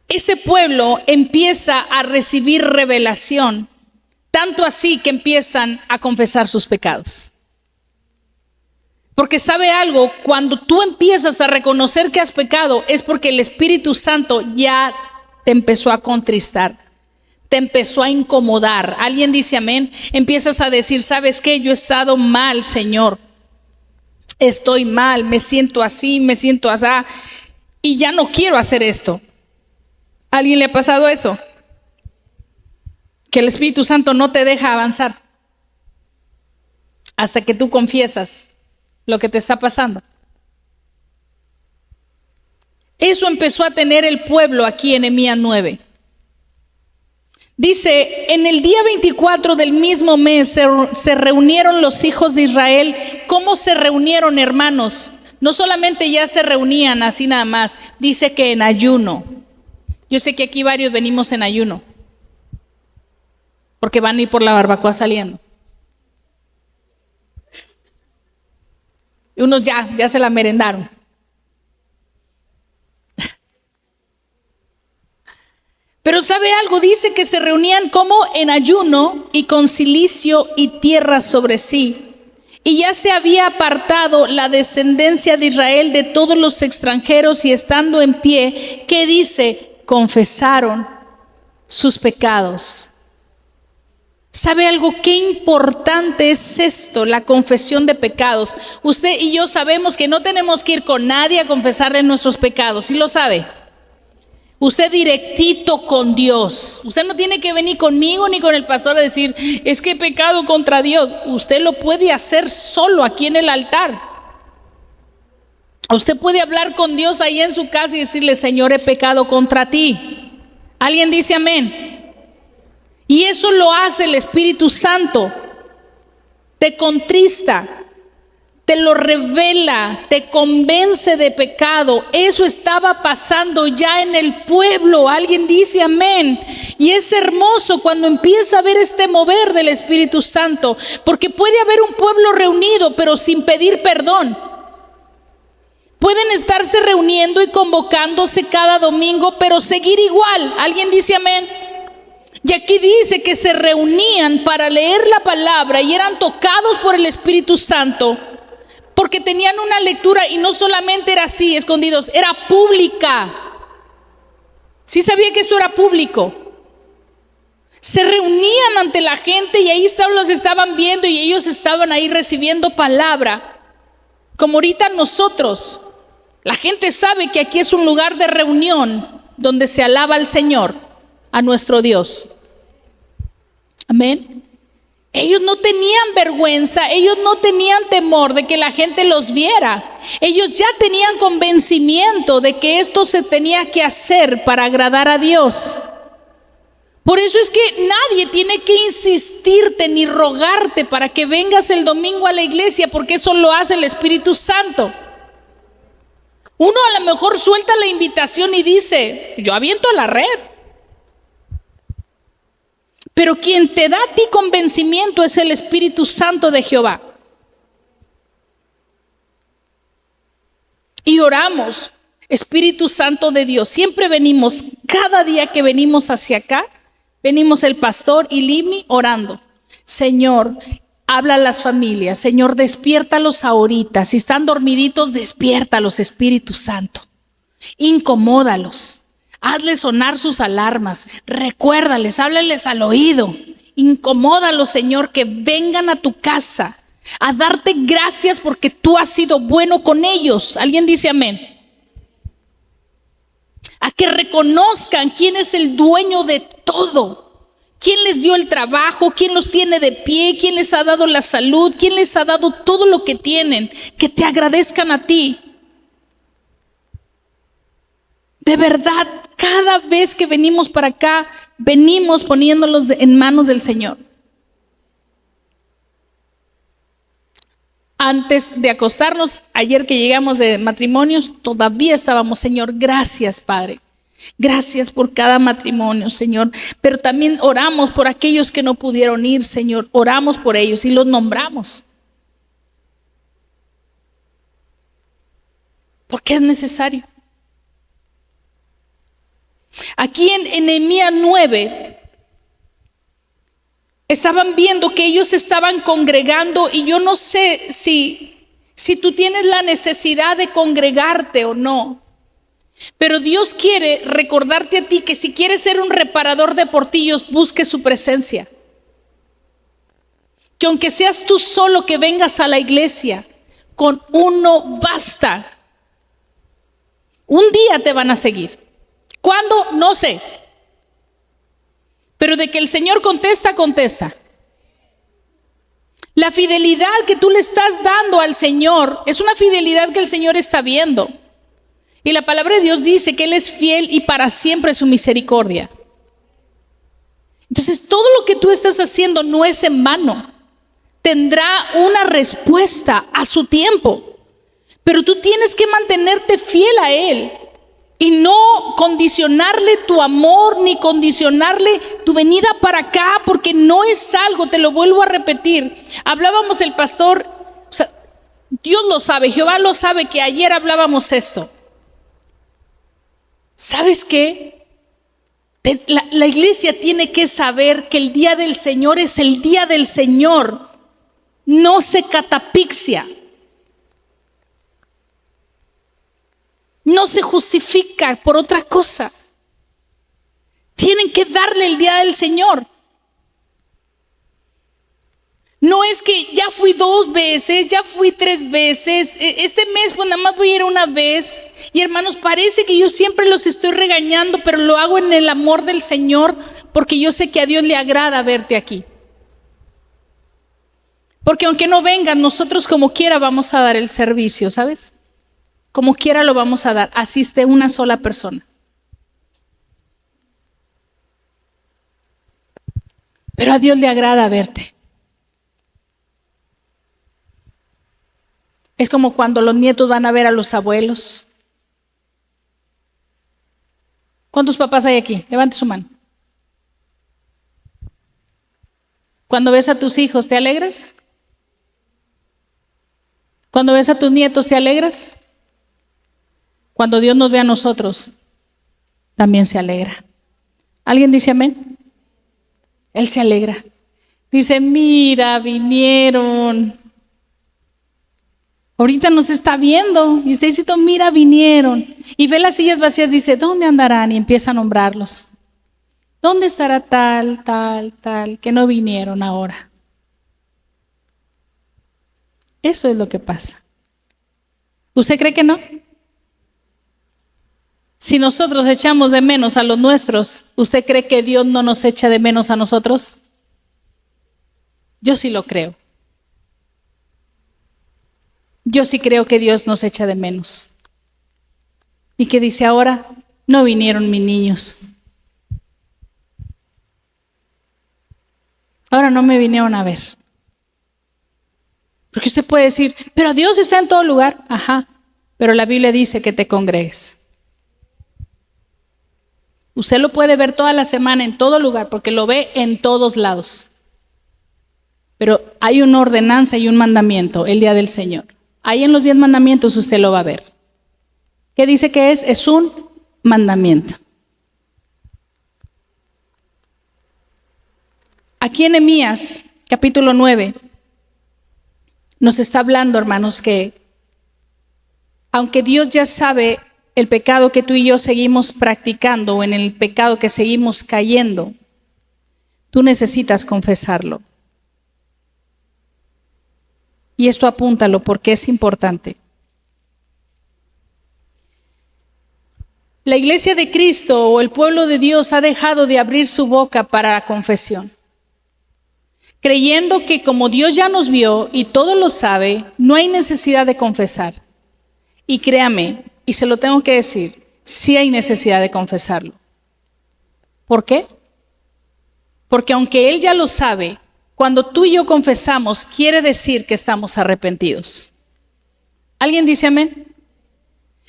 Este pueblo empieza a recibir revelación, tanto así que empiezan a confesar sus pecados. Porque sabe algo, cuando tú empiezas a reconocer que has pecado, es porque el Espíritu Santo ya te empezó a contristar, te empezó a incomodar. ¿Alguien dice amén? Empiezas a decir, ¿sabes qué? Yo he estado mal, Señor. Estoy mal, me siento así, me siento así, y ya no quiero hacer esto. ¿A alguien le ha pasado eso? Que el Espíritu Santo no te deja avanzar hasta que tú confiesas lo que te está pasando. Eso empezó a tener el pueblo aquí en Nehemías 9. Dice, en el día 24 del mismo mes se reunieron los hijos de Israel. ¿Cómo se reunieron, hermanos? No solamente ya se reunían así nada más, dice que en ayuno. Yo sé que aquí varios venimos en ayuno, porque van a ir por la barbacoa saliendo. Y unos ya se la merendaron. Pero ¿sabe algo? Dice que se reunían como en ayuno y con cilicio y tierra sobre sí. Y ya se había apartado la descendencia de Israel de todos los extranjeros, y estando en pie, ¿qué dice? Confesaron sus pecados. ¿Sabe algo? Qué importante es esto, la confesión de pecados. Usted y yo sabemos que no tenemos que ir con nadie a confesarle nuestros pecados, ¿sí lo sabe? Usted directito con Dios. Usted no tiene que venir conmigo ni con el pastor a decir, es que he pecado contra Dios. Usted lo puede hacer solo aquí en el altar. Usted puede hablar con Dios ahí en su casa y decirle, Señor, he pecado contra ti. ¿Alguien dice amén? Y eso lo hace el Espíritu Santo. Te contrista, te lo revela, te convence de pecado. Eso estaba pasando ya en el pueblo. Alguien dice amén. Y es hermoso cuando empieza a ver este mover del Espíritu Santo, porque puede haber un pueblo reunido pero sin pedir perdón. Pueden estarse reuniendo y convocándose cada domingo, pero seguir igual. ¿Alguien dice amén? Y aquí dice que se reunían para leer la palabra y eran tocados por el Espíritu Santo, porque tenían una lectura, y no solamente era así, escondidos, era pública. ¿Sí sabía que esto era público? Se reunían ante la gente y ahí los estaban viendo, y ellos estaban ahí recibiendo palabra. Como ahorita nosotros, la gente sabe que aquí es un lugar de reunión donde se alaba al Señor, a nuestro Dios. Amén. Ellos no tenían vergüenza, ellos no tenían temor de que la gente los viera. Ellos ya tenían convencimiento de que esto se tenía que hacer para agradar a Dios. Por eso es que nadie tiene que insistirte ni rogarte para que vengas el domingo a la iglesia, porque eso lo hace el Espíritu Santo. Uno a lo mejor suelta la invitación y dice, yo aviento la red. Pero quien te da a ti convencimiento es el Espíritu Santo de Jehová. Y oramos, Espíritu Santo de Dios. Siempre venimos, cada día que venimos hacia acá, venimos el pastor y Limi orando. Señor, habla a las familias. Señor, despiértalos ahorita. Si están dormiditos, despiértalos, Espíritu Santo. Incomódalos. Hazles sonar sus alarmas, recuérdales, háblales al oído, incomódalos, Señor, que vengan a tu casa a darte gracias porque tú has sido bueno con ellos. ¿Alguien dice amén? A que reconozcan quién es el dueño de todo, quién les dio el trabajo, quién los tiene de pie, quién les ha dado la salud, quién les ha dado todo lo que tienen, que te agradezcan a ti. De verdad, cada vez que venimos para acá, venimos poniéndolos en manos del Señor. Antes de acostarnos, ayer que llegamos de matrimonios, todavía estábamos, Señor, gracias, Padre. Gracias por cada matrimonio, Señor. Pero también oramos por aquellos que no pudieron ir, Señor. Oramos por ellos y los nombramos. Porque es necesario. Aquí en Nehemías 9 estaban viendo que ellos estaban congregando, y yo no sé si tú tienes la necesidad de congregarte o no, pero Dios quiere recordarte a ti que si quieres ser un reparador de portillos, busque su presencia. Que aunque seas tú solo, que vengas a la iglesia, con uno basta. Un día te van a seguir. ¿Cuándo? No sé. Pero de que el Señor contesta, contesta. La fidelidad que tú le estás dando al Señor es una fidelidad que el Señor está viendo. Y la palabra de Dios dice que Él es fiel y para siempre su misericordia. Entonces, todo lo que tú estás haciendo no es en vano. Tendrá una respuesta a su tiempo. Pero tú tienes que mantenerte fiel a Él y no condicionarle tu amor ni condicionarle tu venida para acá, porque no es algo, te lo vuelvo a repetir. Hablábamos el pastor, o sea, Dios lo sabe, Jehová lo sabe, que ayer hablábamos esto. ¿Sabes qué? La iglesia tiene que saber que el día del Señor es el día del Señor. No se catapixia. No se justifica por otra cosa. Tienen que darle el día del Señor. No es que ya fui 2 veces, ya fui 3 veces, este mes pues nada más voy a ir una vez. Y hermanos, parece que yo siempre los estoy regañando, pero lo hago en el amor del Señor, porque yo sé que a Dios le agrada verte aquí. Porque aunque no vengan, nosotros como quiera vamos a dar el servicio, ¿sabes? Como quiera lo vamos a dar, asiste una sola persona. Pero a Dios le agrada verte. Es como cuando los nietos van a ver a los abuelos. ¿Cuántos papás hay aquí? Levante su mano. Cuando ves a tus hijos, ¿te alegras? Cuando ves a tus nietos, ¿te alegras? Cuando Dios nos ve a nosotros, también se alegra. ¿Alguien dice amén? Él se alegra. Dice, mira, vinieron. Ahorita nos está viendo y usted dice, mira, vinieron. Y ve las sillas vacías, dice, ¿dónde andarán? Y empieza a nombrarlos. ¿Dónde estará tal, tal, tal, que no vinieron ahora? Eso es lo que pasa. ¿Usted cree que no? Si nosotros echamos de menos a los nuestros, ¿usted cree que Dios no nos echa de menos a nosotros? Yo sí lo creo. Yo sí creo que Dios nos echa de menos. Y que dice ahora, no vinieron mis niños. Ahora no me vinieron a ver. Porque usted puede decir, pero Dios está en todo lugar. Ajá, pero la Biblia dice que te congregues. Usted lo puede ver toda la semana en todo lugar, porque lo ve en todos lados. Pero hay una ordenanza y un mandamiento, el día del Señor. Ahí en los 10 mandamientos usted lo va a ver. ¿Qué dice que es? Es un mandamiento. Aquí en Nehemías, capítulo 9, nos está hablando, hermanos, que aunque Dios ya sabe el pecado que tú y yo seguimos practicando o en el pecado que seguimos cayendo, tú necesitas confesarlo. Y esto apúntalo porque es importante. La iglesia de Cristo o el pueblo de Dios ha dejado de abrir su boca para la confesión, creyendo que como Dios ya nos vio y todo lo sabe, no hay necesidad de confesar. Y créame, y se lo tengo que decir, sí hay necesidad de confesarlo. ¿Por qué? Porque aunque Él ya lo sabe, cuando tú y yo confesamos, quiere decir que estamos arrepentidos. ¿Alguien dice amén?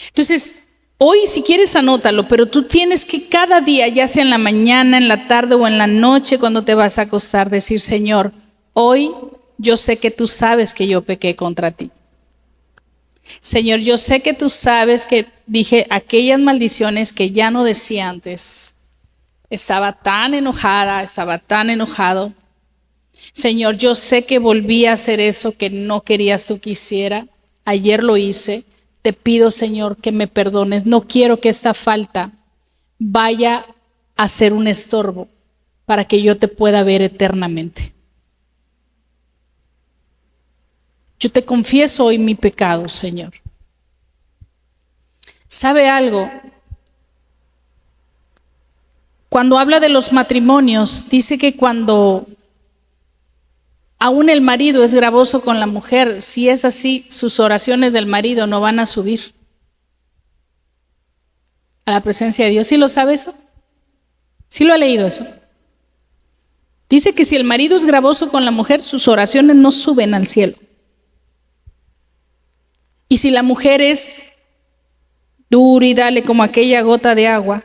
Entonces, hoy si quieres anótalo, pero tú tienes que cada día, ya sea en la mañana, en la tarde o en la noche, cuando te vas a acostar, decir, Señor, hoy yo sé que tú sabes que yo pequé contra ti. Señor, yo sé que tú sabes que dije aquellas maldiciones que ya no decía antes. Estaba tan enojada, estaba tan enojado. Señor, yo sé que volví a hacer eso que no querías tú que hiciera. Ayer lo hice. Te pido, Señor, que me perdones. No quiero que esta falta vaya a ser un estorbo para que yo te pueda ver eternamente. Yo te confieso hoy mi pecado, Señor. ¿Sabe algo? Cuando habla de los matrimonios, dice que cuando aún el marido es gravoso con la mujer, si es así, sus oraciones del marido no van a subir. a la presencia de Dios. ¿Sí lo sabe eso? ¿Sí lo ha leído eso? Dice que si el marido es gravoso con la mujer, sus oraciones no suben al cielo. Y si la mujer es dura y dale como aquella gota de agua,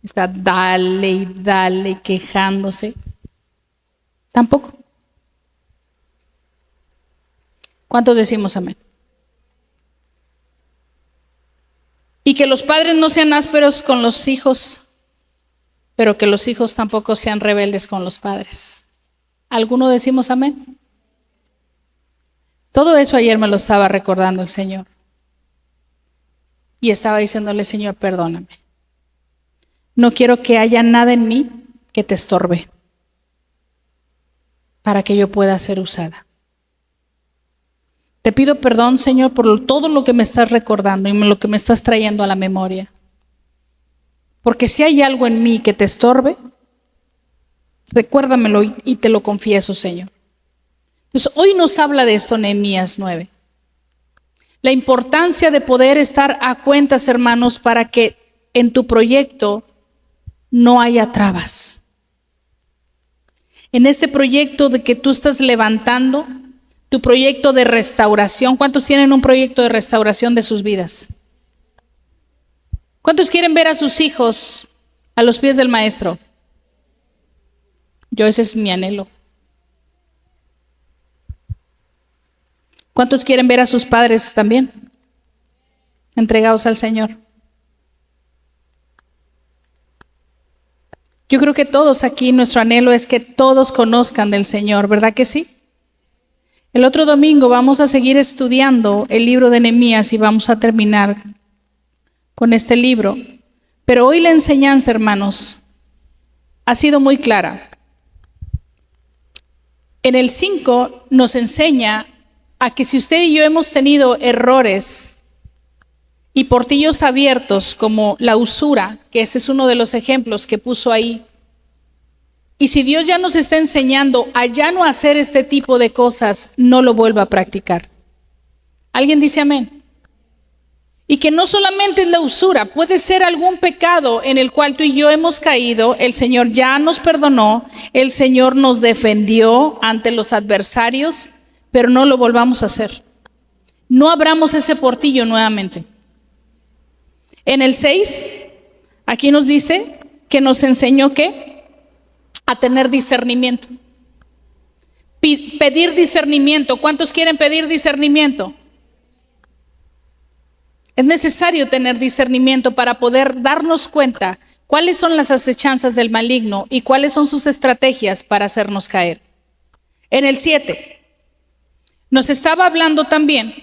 está dale y dale quejándose, tampoco. ¿Cuántos decimos amén? Y que los padres no sean ásperos con los hijos, pero que los hijos tampoco sean rebeldes con los padres. ¿Alguno decimos amén? Todo eso ayer me lo estaba recordando el Señor. Y estaba diciéndole, Señor, perdóname. No quiero que haya nada en mí que te estorbe para que yo pueda ser usada. Te pido perdón, Señor, por todo lo que me estás recordando y lo que me estás trayendo a la memoria. Porque si hay algo en mí que te estorbe, recuérdamelo y te lo confieso, Señor. Entonces, hoy nos habla de esto Nehemías 9. La importancia de poder estar a cuentas, hermanos, para que en tu proyecto no haya trabas. En este proyecto de que tú estás levantando, tu proyecto de restauración, ¿cuántos tienen un proyecto de restauración de sus vidas? ¿Cuántos quieren ver a sus hijos a los pies del maestro? Ese es mi anhelo. ¿Cuántos quieren ver a sus padres también entregados al Señor? Yo creo que todos aquí, nuestro anhelo es que todos conozcan del Señor, ¿verdad que sí? El otro domingo vamos a seguir estudiando el libro de Nehemías y vamos a terminar con este libro. Pero hoy la enseñanza, hermanos, ha sido muy clara. En el 5 nos enseña a que si usted y yo hemos tenido errores y portillos abiertos como la usura, que ese es uno de los ejemplos que puso ahí, y si Dios ya nos está enseñando a ya no hacer este tipo de cosas, no lo vuelva a practicar. ¿Alguien dice amén? Y que no solamente es la usura, puede ser algún pecado en el cual tú y yo hemos caído, el Señor ya nos perdonó, el Señor nos defendió ante los adversarios, pero no lo volvamos a hacer. No abramos ese portillo nuevamente. En el 6, aquí nos dice que nos enseñó que a tener discernimiento. Pedir discernimiento. ¿Cuántos quieren pedir discernimiento? Es necesario tener discernimiento para poder darnos cuenta cuáles son las acechanzas del maligno y cuáles son sus estrategias para hacernos caer. En el 7, nos estaba hablando también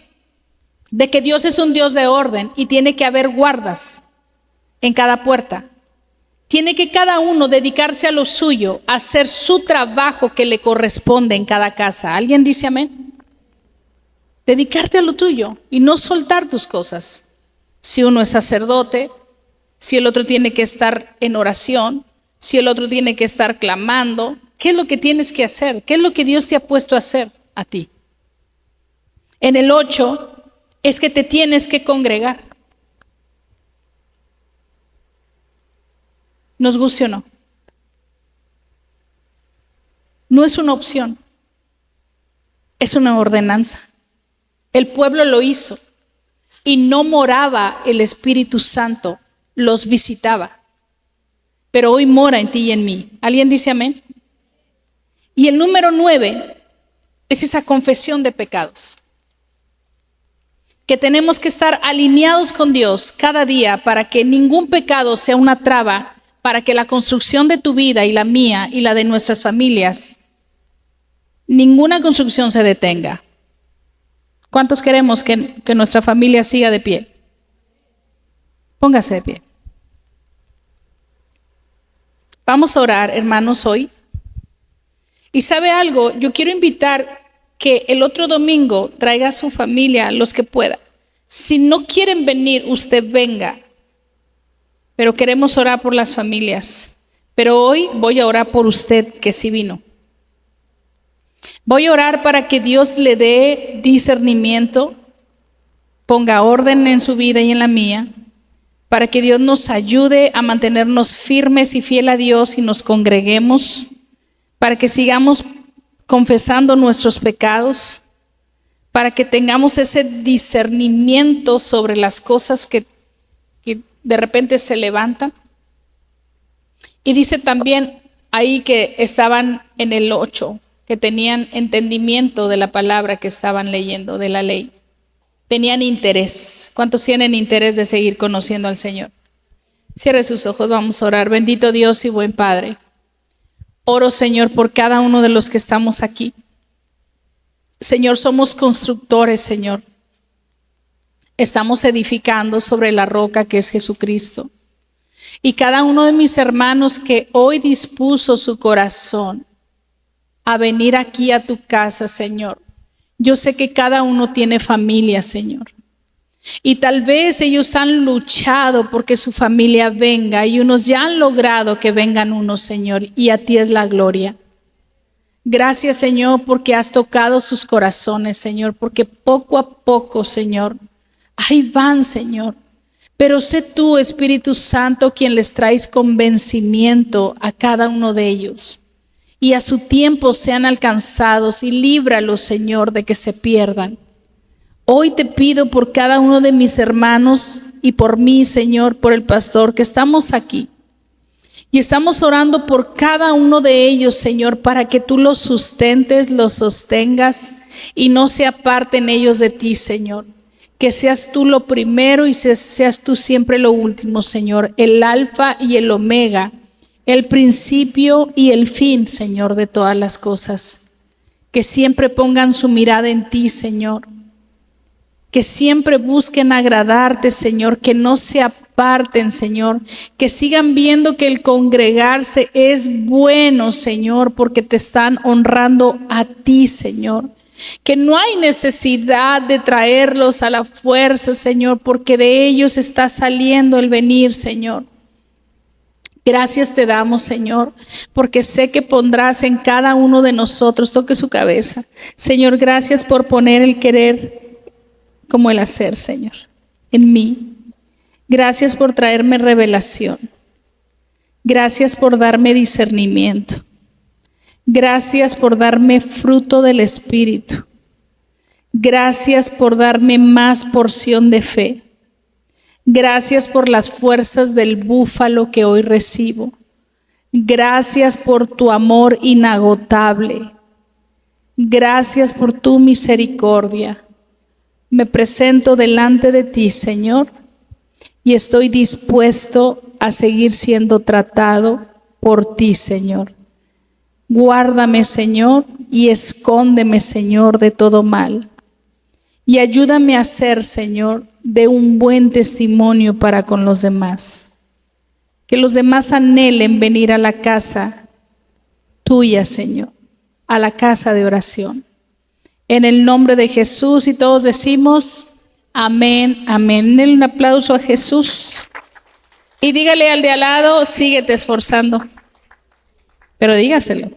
de que Dios es un Dios de orden y tiene que haber guardas en cada puerta. Tiene que cada uno dedicarse a lo suyo, a hacer su trabajo que le corresponde en cada casa. ¿Alguien dice amén? Dedicarte a lo tuyo y no soltar tus cosas. Si uno es sacerdote, si el otro tiene que estar en oración, si el otro tiene que estar clamando, ¿qué es lo que tienes que hacer? ¿Qué es lo que Dios te ha puesto a hacer a ti? En el 8 es que te tienes que congregar. Nos guste o no. No es una opción, es una ordenanza. El pueblo lo hizo y no moraba el Espíritu Santo, los visitaba. Pero hoy mora en ti y en mí. ¿Alguien dice amén? Y el número 9 es esa confesión de pecados. Que tenemos que estar alineados con Dios cada día para que ningún pecado sea una traba para que la construcción de tu vida y la mía y la de nuestras familias, ninguna construcción se detenga. ¿Cuántos queremos que nuestra familia siga de pie? Póngase de pie. Vamos a orar, hermanos, hoy. Y ¿sabe algo? Yo quiero invitar que el otro domingo traiga a su familia, los que pueda. Si no quieren venir, usted venga. Pero queremos orar por las familias. Pero hoy voy a orar por usted que sí vino. Voy a orar para que Dios le dé discernimiento, ponga orden en su vida y en la mía, para que Dios nos ayude a mantenernos firmes y fiel a Dios y nos congreguemos, para que sigamos confesando nuestros pecados, para que tengamos ese discernimiento sobre las cosas que de repente se levantan. Y dice también ahí que estaban en el 8, que tenían entendimiento de la palabra que estaban leyendo, de la ley. Tenían interés. ¿Cuántos tienen interés de seguir conociendo al Señor? Cierre sus ojos, vamos a orar. Bendito Dios y buen Padre. Oro, Señor, por cada uno de los que estamos aquí. Señor, somos constructores, Señor. Estamos edificando sobre la roca que es Jesucristo. Y cada uno de mis hermanos que hoy dispuso su corazón a venir aquí a tu casa, Señor. Yo sé que cada uno tiene familia, Señor. Y tal vez ellos han luchado porque su familia venga y unos ya han logrado que vengan unos, Señor, y a ti es la gloria. Gracias, Señor, porque has tocado sus corazones, Señor, porque poco a poco, Señor, ahí van, Señor. Pero sé tú, Espíritu Santo, quien les traes convencimiento a cada uno de ellos. Y a su tiempo sean alcanzados y líbralos, Señor, de que se pierdan. Hoy te pido por cada uno de mis hermanos y por mí, Señor, por el pastor, que estamos aquí. Y estamos orando por cada uno de ellos, Señor, para que tú los sustentes, los sostengas y no se aparten ellos de ti, Señor. Que seas tú lo primero y seas tú siempre lo último, Señor, el alfa y el omega, el principio y el fin, Señor, de todas las cosas. Que siempre pongan su mirada en ti, Señor. Que siempre busquen agradarte, Señor, que no se aparten, Señor, que sigan viendo que el congregarse es bueno, Señor, porque te están honrando a ti, Señor. Que no hay necesidad de traerlos a la fuerza, Señor, porque de ellos está saliendo el venir, Señor. Gracias te damos, Señor, porque sé que pondrás en cada uno de nosotros, toque su cabeza. Señor, gracias por poner el querer como el hacer, Señor, en mí. Gracias por traerme revelación. Gracias por darme discernimiento. Gracias por darme fruto del Espíritu. Gracias por darme más porción de fe. Gracias por las fuerzas del búfalo que hoy recibo. Gracias por tu amor inagotable. Gracias por tu misericordia. Me presento delante de ti, Señor, y estoy dispuesto a seguir siendo tratado por ti, Señor. Guárdame, Señor, y escóndeme, Señor, de todo mal. Y ayúdame a ser, Señor, de un buen testimonio para con los demás. Que los demás anhelen venir a la casa tuya, Señor, a la casa de oración. En el nombre de Jesús, y todos decimos amén, amén. Denle un aplauso a Jesús. Y dígale al de al lado, síguete esforzando. Pero dígaselo,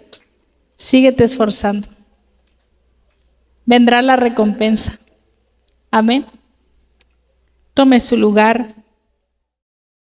síguete esforzando. Vendrá la recompensa. Amén. Tome su lugar.